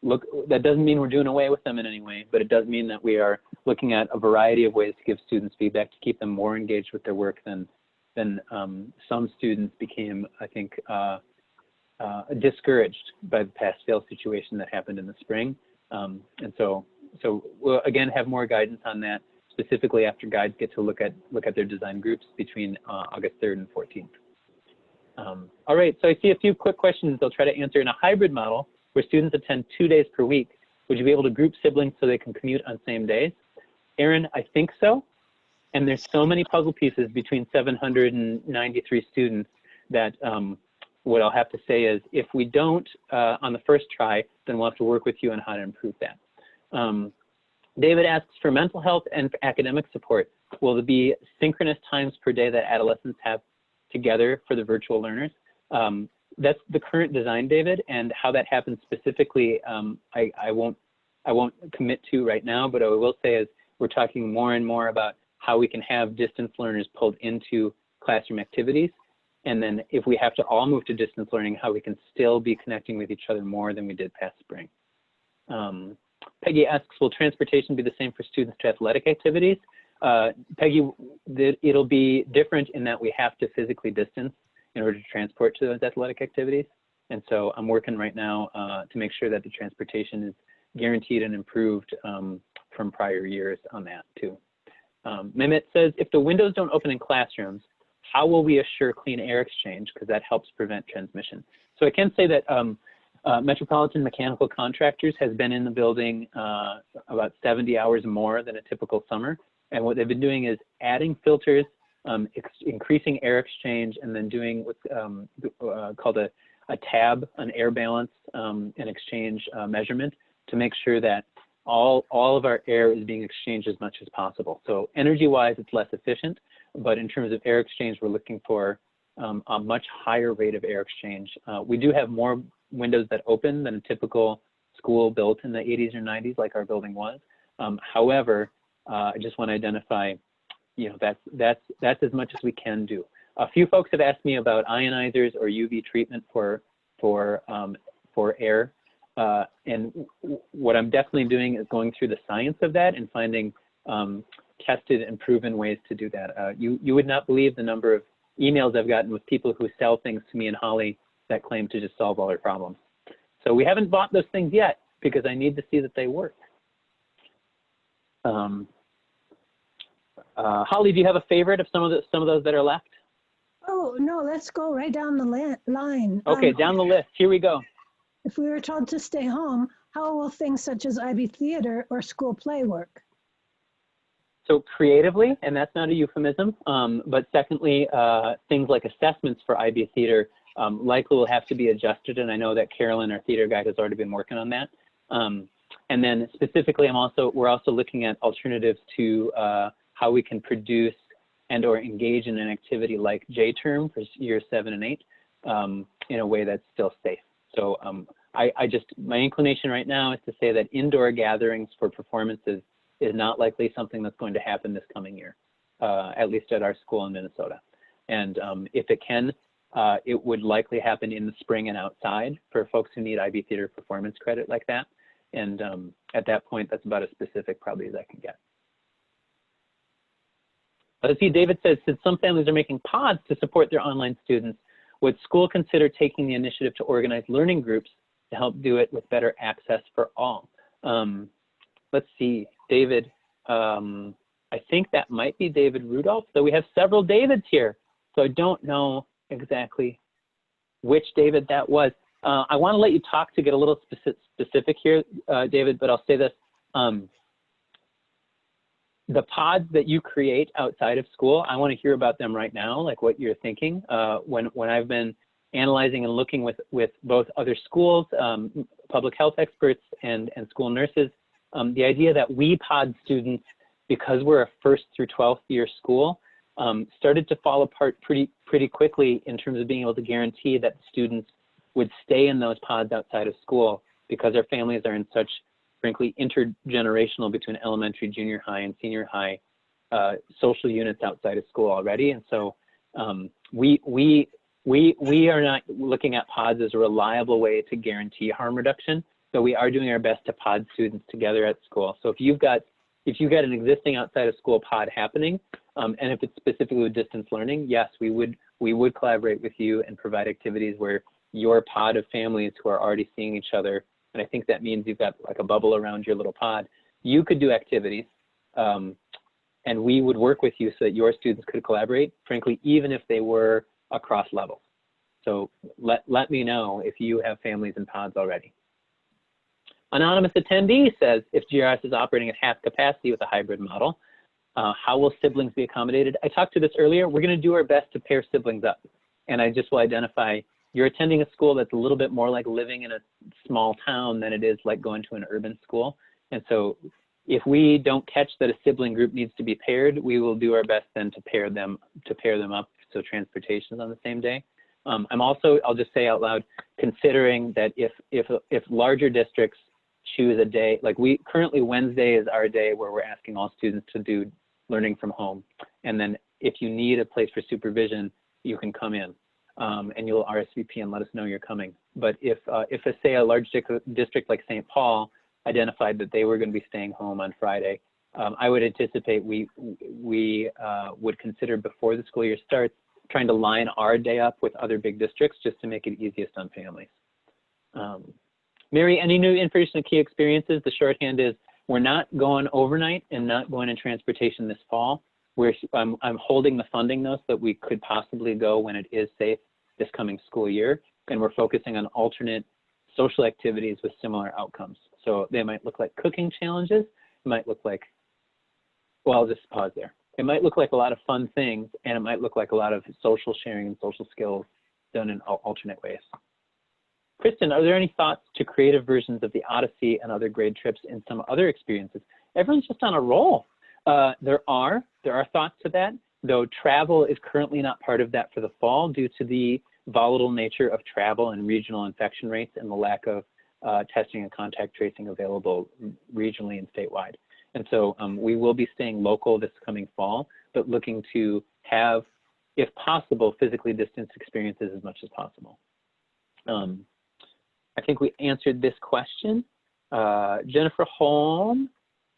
look, that doesn't mean we're doing away with them in any way, but it does mean that we are looking at a variety of ways to give students feedback to keep them more engaged with their work than some students became, I think, discouraged by the pass-fail situation that happened in the spring. And so we'll again have more guidance on that, specifically after guides get to look at their design groups between August 3rd and 14th. All right, so I see a few quick questions I'll try to answer. In a hybrid model where students attend 2 days per week, would you be able to group siblings so they can commute on same days? Aaron, I think so. And there's so many puzzle pieces between 793 students that what I'll have to say is if we don't on the first try, then we'll have to work with you on how to improve that. David asks, for mental health and for academic support, will there be synchronous times per day that adolescents have together for the virtual learners? That's the current design, David, and how that happens specifically, I won't commit to right now, but what I will say is we're talking more and more about how we can have distance learners pulled into classroom activities. And then if we have to all move to distance learning, how we can still be connecting with each other more than we did past spring. Peggy asks, will transportation be the same for students to athletic activities? Peggy, it'll be different in that we have to physically distance in order to transport to those athletic activities. And so I'm working right now to make sure that the transportation is guaranteed and improved from prior years on that too. Mehmet says, if the windows don't open in classrooms, how will we assure clean air exchange? Because that helps prevent transmission. So I can say that Metropolitan Mechanical Contractors has been in the building about 70 hours more than a typical summer. And what they've been doing is adding filters, increasing air exchange, and then doing what's called a tab, an air balance and exchange measurement to make sure that all of our air is being exchanged as much as possible. So energy-wise, it's less efficient, but in terms of air exchange, we're looking for a much higher rate of air exchange. We do have more windows that open than a typical school built in the 80s or 90s, like our building was. However, I just want to identify, that's as much as we can do. A few folks have asked me about ionizers or UV treatment for air. And what I'm definitely doing is going through the science of that and finding tested and proven ways to do that. You would not believe the number of emails I've gotten with people who sell things to me and Holly that claim to just solve all our problems. So we haven't bought those things yet because I need to see that they work. Holly, do you have a favorite of some of those that are left? Oh, no, let's go right down the line. Okay, down the list. Here we go. If we were told to stay home, how will things such as IB theater or school play work? So creatively, and that's not a euphemism, but secondly, things like assessments for IB theater likely will have to be adjusted, and I know that Carolyn, our theater guide, has already been working on that. And then specifically, we're also looking at alternatives to how we can produce and or engage in an activity like J-term for years 7 and 8 in a way that's still safe. So my inclination right now is to say that indoor gatherings for performances is not likely something that's going to happen this coming year, at least at our school in Minnesota. And if it can, it would likely happen in the spring and outside for folks who need IB theater performance credit like that. And at that point, that's about as specific probably as I can get. Let's see, David says, since some families are making pods to support their online students, would school consider taking the initiative to organize learning groups to help do it with better access for all? Let's see, David, I think that might be David Rudolph, though we have several Davids here. So I don't know exactly which David that was. I want to let you talk to get a little specific here, David, but I'll say this. The pods that you create outside of school, I want to hear about them right now, like what you're thinking. When I've been analyzing and looking with both other schools, public health experts, and school nurses, the idea that we pod students, because we're a 1st through 12th year school, started to fall apart pretty quickly in terms of being able to guarantee that the students would stay in those pods outside of school because our families are in such, frankly, intergenerational between elementary, junior high, and senior high social units outside of school already. And so we are not looking at pods as a reliable way to guarantee harm reduction, but we are doing our best to pod students together at school. So if you've got an existing outside of school pod happening, and if it's specifically with distance learning, yes, we would collaborate with you and provide activities where your pod of families who are already seeing each other, and I think that means you've got like a bubble around your little pod, you could do activities, and we would work with you so that your students could collaborate, frankly, even if they were across levels. So let me know if you have families in pods already. Anonymous attendee says, if GRS is operating at half capacity with a hybrid model, how will siblings be accommodated? I talked to this earlier. We're going to do our best to pair siblings up. And I just will identify, you're attending a school that's a little bit more like living in a small town than it is like going to an urban school. And so If we don't catch that a sibling group needs to be paired, we will do our best then to pair them up, so transportation is on the same day. I'm also, I'll just say out loud, considering that if larger districts choose a day, like currently Wednesday is our day where we're asking all students to do learning from home. And then if you need a place for supervision, you can come in and you'll RSVP and let us know you're coming. But if say a large district like St. Paul identified that they were going to be staying home on Friday, I would anticipate we would consider before the school year starts trying to line our day up with other big districts just to make it easiest on families. Mary, any new information and key experiences? The shorthand is we're not going overnight and not going in transportation this fall. I'm holding the funding though so that we could possibly go when it is safe this coming school year, and we're focusing on alternate social activities with similar outcomes. So they might look like cooking challenges, it might look like, well, I'll just pause there. It might look like a lot of fun things, and it might look like a lot of social sharing and social skills done in alternate ways. Kristen, are there any thoughts to creative versions of the Odyssey and other grade trips in some other experiences? Everyone's just on a roll. There are thoughts to that, though travel is currently not part of that for the fall due to the volatile nature of travel and regional infection rates and the lack of testing and contact tracing available regionally and statewide. And so we will be staying local this coming fall, but looking to have, if possible, physically distanced experiences as much as possible. I think we answered this question. Jennifer Holm,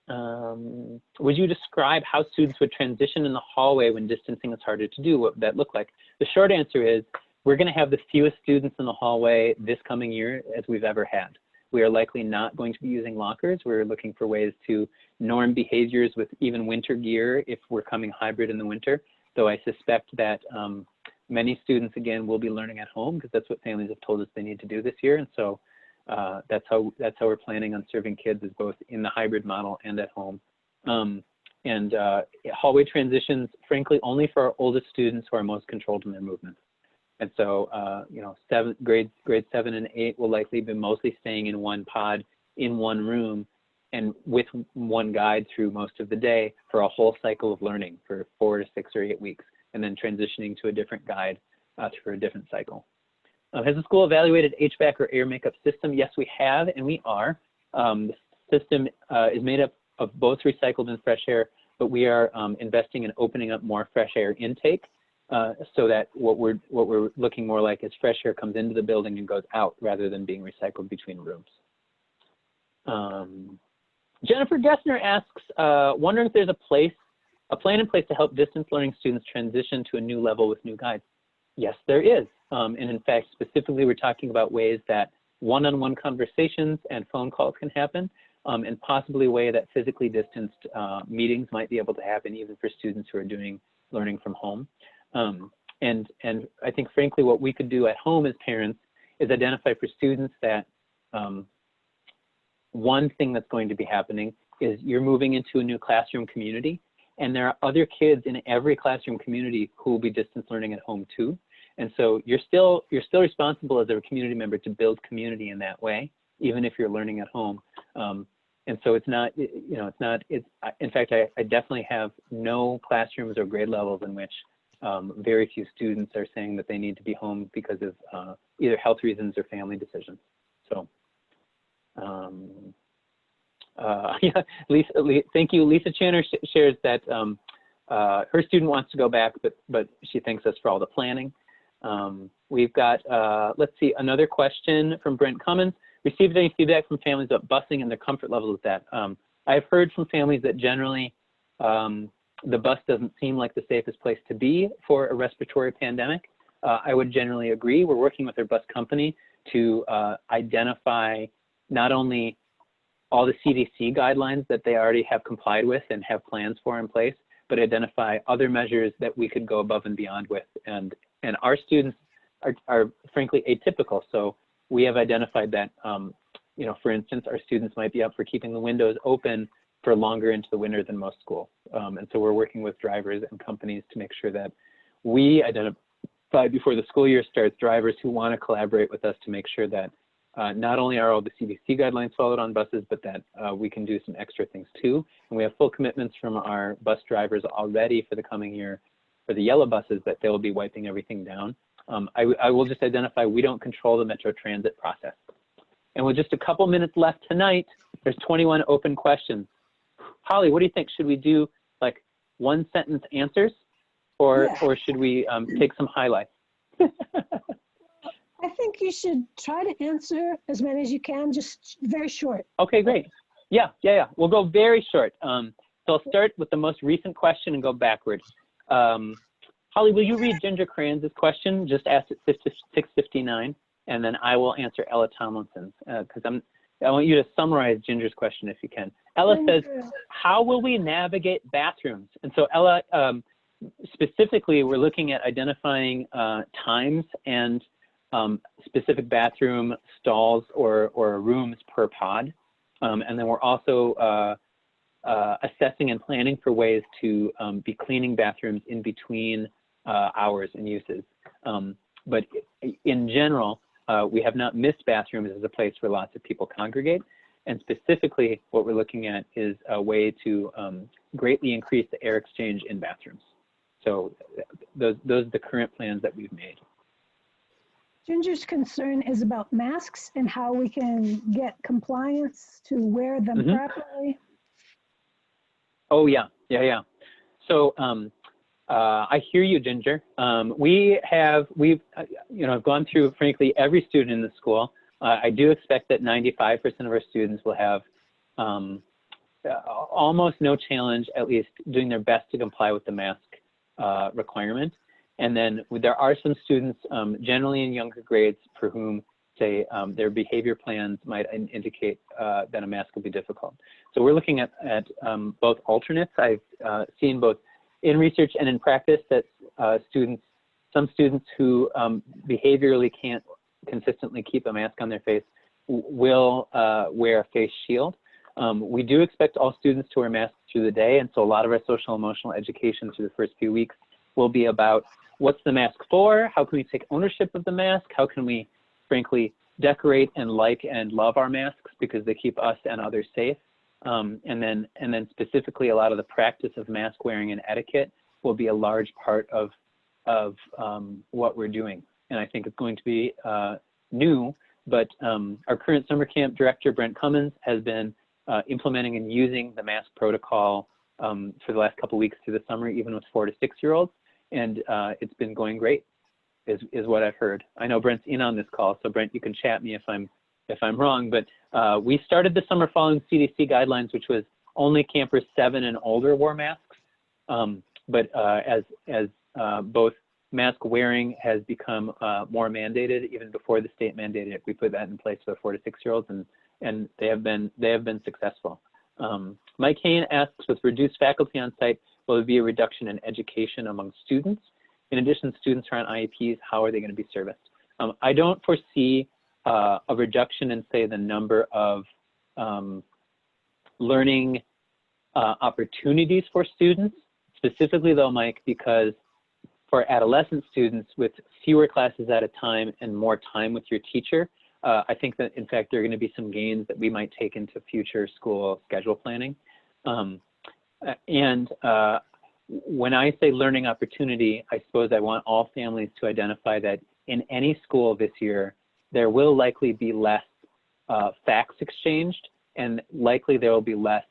would you describe how students would transition in the hallway when distancing is harder to do? What would that look like? The short answer is we're going to have the fewest students in the hallway this coming year as we've ever had. We are likely not going to be using lockers. We're looking for ways to norm behaviors with even winter gear if we're coming hybrid in the winter, though I suspect that many students, again, will be learning at home because that's what families have told us they need to do this year. And so that's how we're planning on serving kids, is both in the hybrid model and at home. Hallway transitions, frankly, only for our oldest students who are most controlled in their movements. And so, you know, grades 7 and 8 will likely be mostly staying in one pod, in one room, and with one guide through most of the day for a whole cycle of learning for 4 to 6 or 8 weeks, and then transitioning to a different guide for a different cycle. Has the school evaluated HVAC or air makeup system? Yes, we have, and we are. The system is made up of both recycled and fresh air, but we are investing in opening up more fresh air intake so that what we're looking more like is fresh air comes into the building and goes out rather than being recycled between rooms. Jennifer Gessner asks, wondering if there's a plan in place to help distance learning students transition to a new level with new guides. Yes, there is. And in fact, specifically, we're talking about ways that one-on-one conversations and phone calls can happen, and possibly a way that physically distanced meetings might be able to happen even for students who are doing learning from home. And I think, frankly, what we could do at home as parents is identify for students that one thing that's going to be happening is you're moving into a new classroom community, and there are other kids in every classroom community who will be distance learning at home too. And so you're still responsible as a community member to build community in that way, even if you're learning at home. And so it's not, you know, in fact, I definitely have no classrooms or grade levels in which very few students are saying that they need to be home because of either health reasons or family decisions. So, yeah, thank you. Lisa Channer shares that her student wants to go back, but she thanks us for all the planning. We've got, let's see, another question from Brent Cummins. Received any feedback from families about busing and their comfort level with that? I've heard from families that generally the bus doesn't seem like the safest place to be for a respiratory pandemic. I would generally agree. We're working with our bus company to identify not only all the CDC guidelines that they already have complied with and have plans for in place, but identify other measures that we could go above and beyond with. And our students are frankly atypical. So we have identified that, you know, for instance, our students might be up for keeping the windows open for longer into the winter than most schools. And so we're working with drivers and companies to make sure that we identify before the school year starts drivers who want to collaborate with us to make sure that not only are all the CDC guidelines followed on buses, but that we can do some extra things too. And we have full commitments from our bus drivers already for the coming year for the yellow buses that they will be wiping everything down. I will just identify we don't control the Metro Transit process. And with just a couple minutes left tonight, there's 21 open questions. Holly, what do you think? Should we do like one sentence answers or should we take some highlights? I think you should try to answer as many as you can, just very short. Okay, great. Yeah. We'll go very short. So I'll start with the most recent question and go backwards. Holly, will you read Ginger Kranz's question, just asked at 6:59, and then I will answer Ella Tomlinson's, because I want you to summarize Ginger's question if you can. Ella says, how will we navigate bathrooms? And so Ella, specifically, we're looking at identifying times and specific bathroom stalls or rooms per pod. And then we're also assessing and planning for ways to be cleaning bathrooms in between hours and uses. But in general, we have not missed bathrooms as a place where lots of people congregate. And specifically, what we're looking at is a way to greatly increase the air exchange in bathrooms. So those are the current plans that we've made. Ginger's concern is about masks and how we can get compliance to wear them properly. Oh, yeah. So I hear you, Ginger. We've gone through, frankly, every student in the school. I do expect that 95% of our students will have almost no challenge, at least doing their best to comply with the mask requirement. And then there are some students, generally in younger grades, for whom, say, their behavior plans might indicate that a mask will be difficult. So we're looking at both alternates. I've seen both in research and in practice that some students who behaviorally can't consistently keep a mask on their face will wear a face shield. We do expect all students to wear masks through the day, and so a lot of our social emotional education through the first few weeks will be about what's the mask for, how can we take ownership of the mask, how can we, frankly, decorate and like and love our masks because they keep us and others safe. And then specifically, a lot of the practice of mask wearing and etiquette will be a large part of what we're doing. And I think it's going to be new, but our current summer camp director, Brent Cummins, has been implementing and using the mask protocol for the last couple weeks through the summer, even with 4 to 6 year olds. And it's been going great, is what I've heard. I know Brent's in on this call, so Brent, you can chat me if I'm wrong, but we started the summer following CDC guidelines, which was only campers 7 and older wore masks. But as both mask wearing has become more mandated, even before the state mandated it, we put that in place for 4 to 6 year olds, and they have been successful. Mike Hain asks, with reduced faculty on site, will there be a reduction in education among students? In addition, students who are on IEPs, how are they going to be serviced? I don't foresee a reduction in, say, the number of learning opportunities for students. Specifically, though, Mike, because for adolescent students with fewer classes at a time and more time with your teacher, I think that, in fact, there are going to be some gains that we might take into future school schedule planning. When I say learning opportunity, I suppose I want all families to identify that in any school this year, there will likely be less facts exchanged, and likely there will be less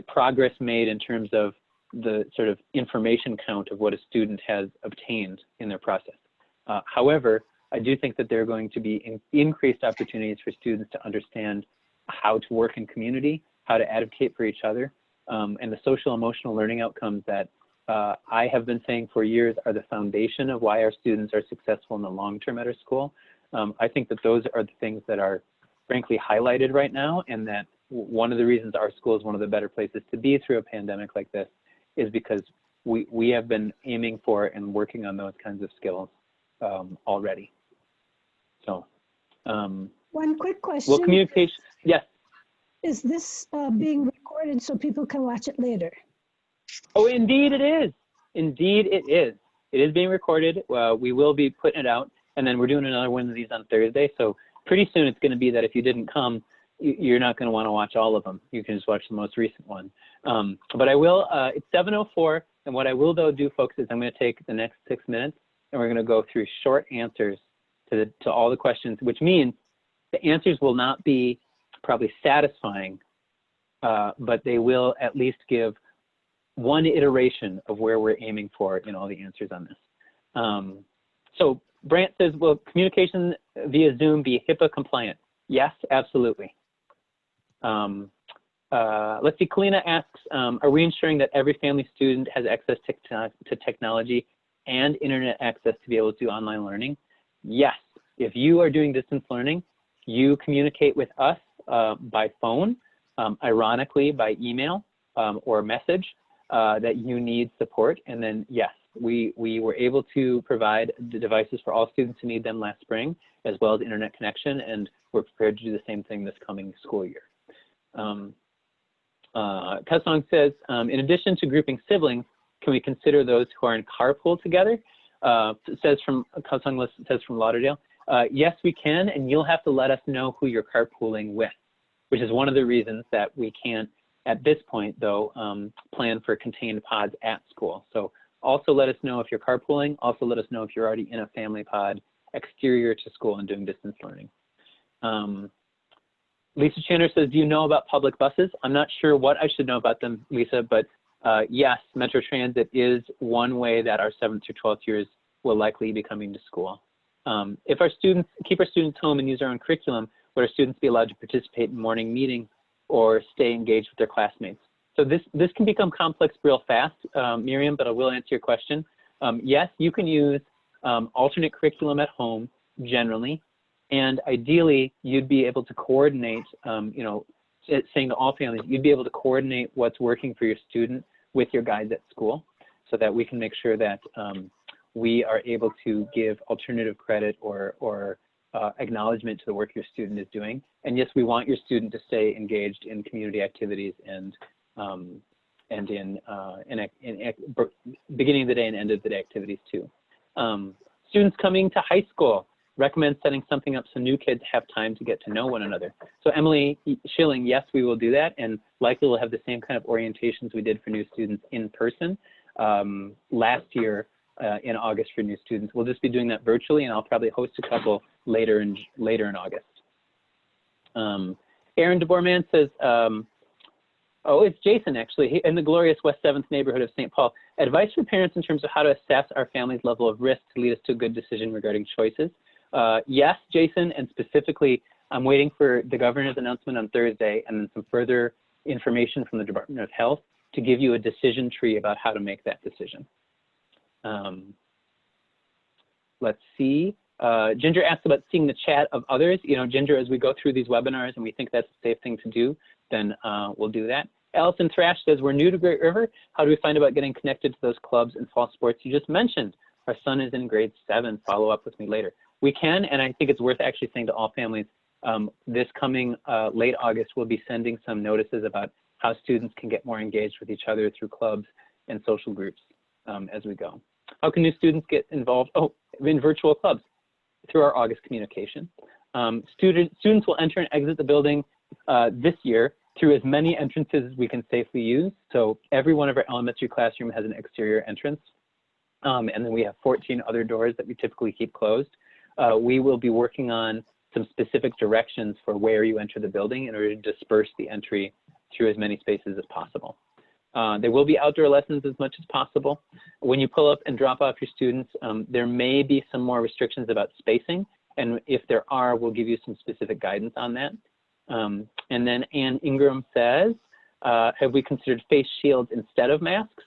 progress made in terms of the sort of information count of what a student has obtained in their process. However, I do think that there are going to be increased opportunities for students to understand how to work in community, how to advocate for each other, and the social emotional learning outcomes that I have been saying for years are the foundation of why our students are successful in the long term at our school. I think that those are the things that are frankly highlighted right now, and that one of the reasons our school is one of the better places to be through a pandemic like this is because we have been aiming for and working on those kinds of skills already. So one quick question. Well, communication, yes. Is this being recorded so people can watch it later? Oh, indeed it is. Indeed it is. It is being recorded. We will be putting it out. and then we're doing another one of these on Thursday. So pretty soon it's going to be that if you didn't come, you're not going to want to watch all of them. You can just watch the most recent one. But I will, it's 7:04, and what I will though do, folks, is I'm going to take the next 6 minutes, and we're going to go through short answers to all the questions, which means the answers will not be probably satisfying, but they will at least give one iteration of where we're aiming for in all the answers on this. So Brant says, will communication via Zoom be HIPAA compliant? Yes, absolutely. Let's see, Kalina asks, are we ensuring that every family student has access to technology and internet access to be able to do online learning? Yes, if you are doing distance learning, you communicate with us by phone, ironically by email or message that you need support. And then yes, we were able to provide the devices for all students who need them last spring, as well as internet connection, and we're prepared to do the same thing this coming school year. Kasong says, in addition to grouping siblings, can we consider those who are in carpool together? Kasong says from Lauderdale, yes, we can, and you'll have to let us know who you're carpooling with, which is one of the reasons that we can't, at this point, though, plan for contained pods at school. So also let us know if you're carpooling. Also let us know if you're already in a family pod exterior to school and doing distance learning. Lisa Chandler says, do you know about public buses? I'm not sure what I should know about them, Lisa, but yes, Metro Transit is one way that our 7th through 12th years will likely be coming to school. If our students keep our students home and use our own curriculum, would our students be allowed to participate in morning meetings or stay engaged with their classmates? So this can become complex real fast, Miriam, but I will answer your question. Yes, you can use alternate curriculum at home generally, and ideally you'd be able to coordinate, you know, saying to all families, you'd be able to coordinate what's working for your student with your guides at school so that we can make sure that we are able to give alternative credit or acknowledgement to the work your student is doing. And yes, we want your student to stay engaged in community activities and in beginning of the day and end of the day activities too. Students coming to high school, recommend setting something up so new kids have time to get to know one another. So Emily Schilling, yes, we will do that, and likely we'll have the same kind of orientations we did for new students in person last year in August for new students. We'll just be doing that virtually, and I'll probably host a couple later in August. Aaron DeBoerman says, oh, it's Jason actually, in the glorious West 7th neighborhood of St. Paul. Advice for parents in terms of how to assess our family's level of risk to lead us to a good decision regarding choices. Yes, Jason, and specifically, I'm waiting for the governor's announcement on Thursday and then some further information from the Department of Health to give you a decision tree about how to make that decision. Let's see. Ginger asked about seeing the chat of others. You know, Ginger, as we go through these webinars and we think that's a safe thing to do, then we'll do that. Allison Thrash says, we're new to Great River. How do we find about getting connected to those clubs and fall sports you just mentioned? Our son is in grade 7. Follow up with me later. We can, and I think it's worth actually saying to all families, this coming late August, we'll be sending some notices about how students can get more engaged with each other through clubs and social groups as we go. How can new students get involved? Oh, in virtual clubs through our August communication. Students will enter and exit the building this year through as many entrances as we can safely use. So every one of our elementary classroom has an exterior entrance. And then we have 14 other doors that we typically keep closed. We will be working on some specific directions for where you enter the building in order to disperse the entry through as many spaces as possible. There will be outdoor lessons as much as possible. When you pull up and drop off your students, there may be some more restrictions about spacing. And if there are, we'll give you some specific guidance on that. And then Ann Ingram says, have we considered face shields instead of masks?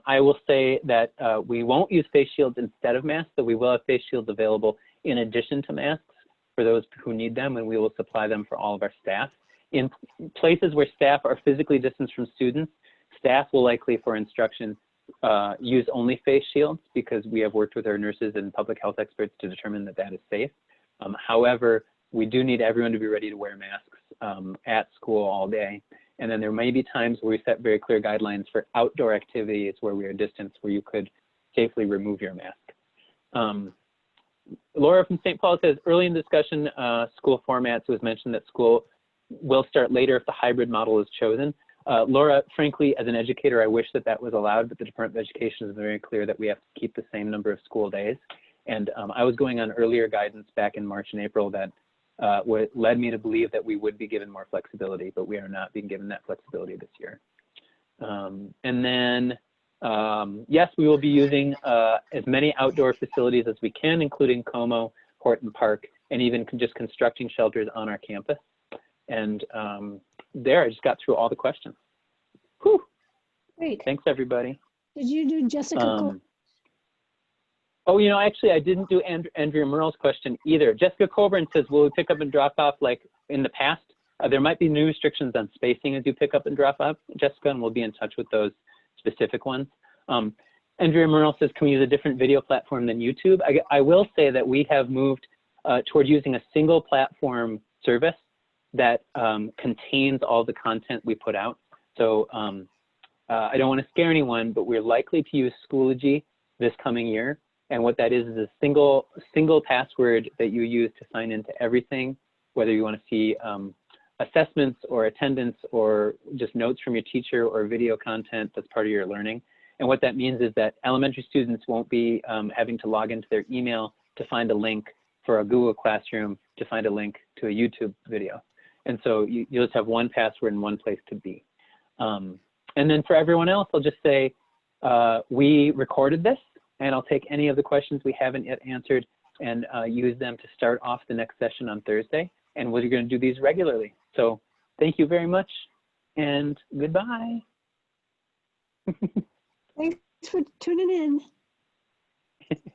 I will say that we won't use face shields instead of masks, but we will have face shields available in addition to masks for those who need them, and we will supply them for all of our staff. In places where staff are physically distanced from students, staff will likely, for instruction, use only face shields because we have worked with our nurses and public health experts to determine that that is safe. However, we do need everyone to be ready to wear masks at school all day. And then there may be times where we set very clear guidelines for outdoor activities where we are distanced, where you could safely remove your mask. Laura from St. Paul says, early in discussion, school formats, it was mentioned that school will start later if the hybrid model is chosen. Laura, frankly, as an educator, I wish that that was allowed, but the Department of Education is very clear that we have to keep the same number of school days. And I was going on earlier guidance back in March and April that led me to believe that we would be given more flexibility, but we are not being given that flexibility this year. And then, yes, we will be using as many outdoor facilities as we can, including Como, Horton Park, and even just constructing shelters on our campus. And there, I just got through all the questions. Whew. Great. Thanks, everybody. Did you do Jessica? Oh, you know, actually, I didn't do Andrea Merle's question either. Jessica Coburn says, will we pick up and drop off like in the past? There might be new restrictions on spacing as you pick up and drop off, Jessica, and we'll be in touch with those specific ones. Andrea Merle says, can we use a different video platform than YouTube? I will say that we have moved toward using a single platform service that contains all the content we put out. So I don't want to scare anyone, but we're likely to use Schoology this coming year. And what that is a single password that you use to sign into everything, whether you want to see assessments or attendance or just notes from your teacher or video content that's part of your learning. And what that means is that elementary students won't be having to log into their email to find a link for a Google Classroom to find a link to a YouTube video. And so you'll just have one password and one place to be. And then for everyone else, I'll just say, we recorded this, and I'll take any of the questions we haven't yet answered and use them to start off the next session on Thursday. And we're going to do these regularly. So thank you very much, and goodbye. Thanks for tuning in.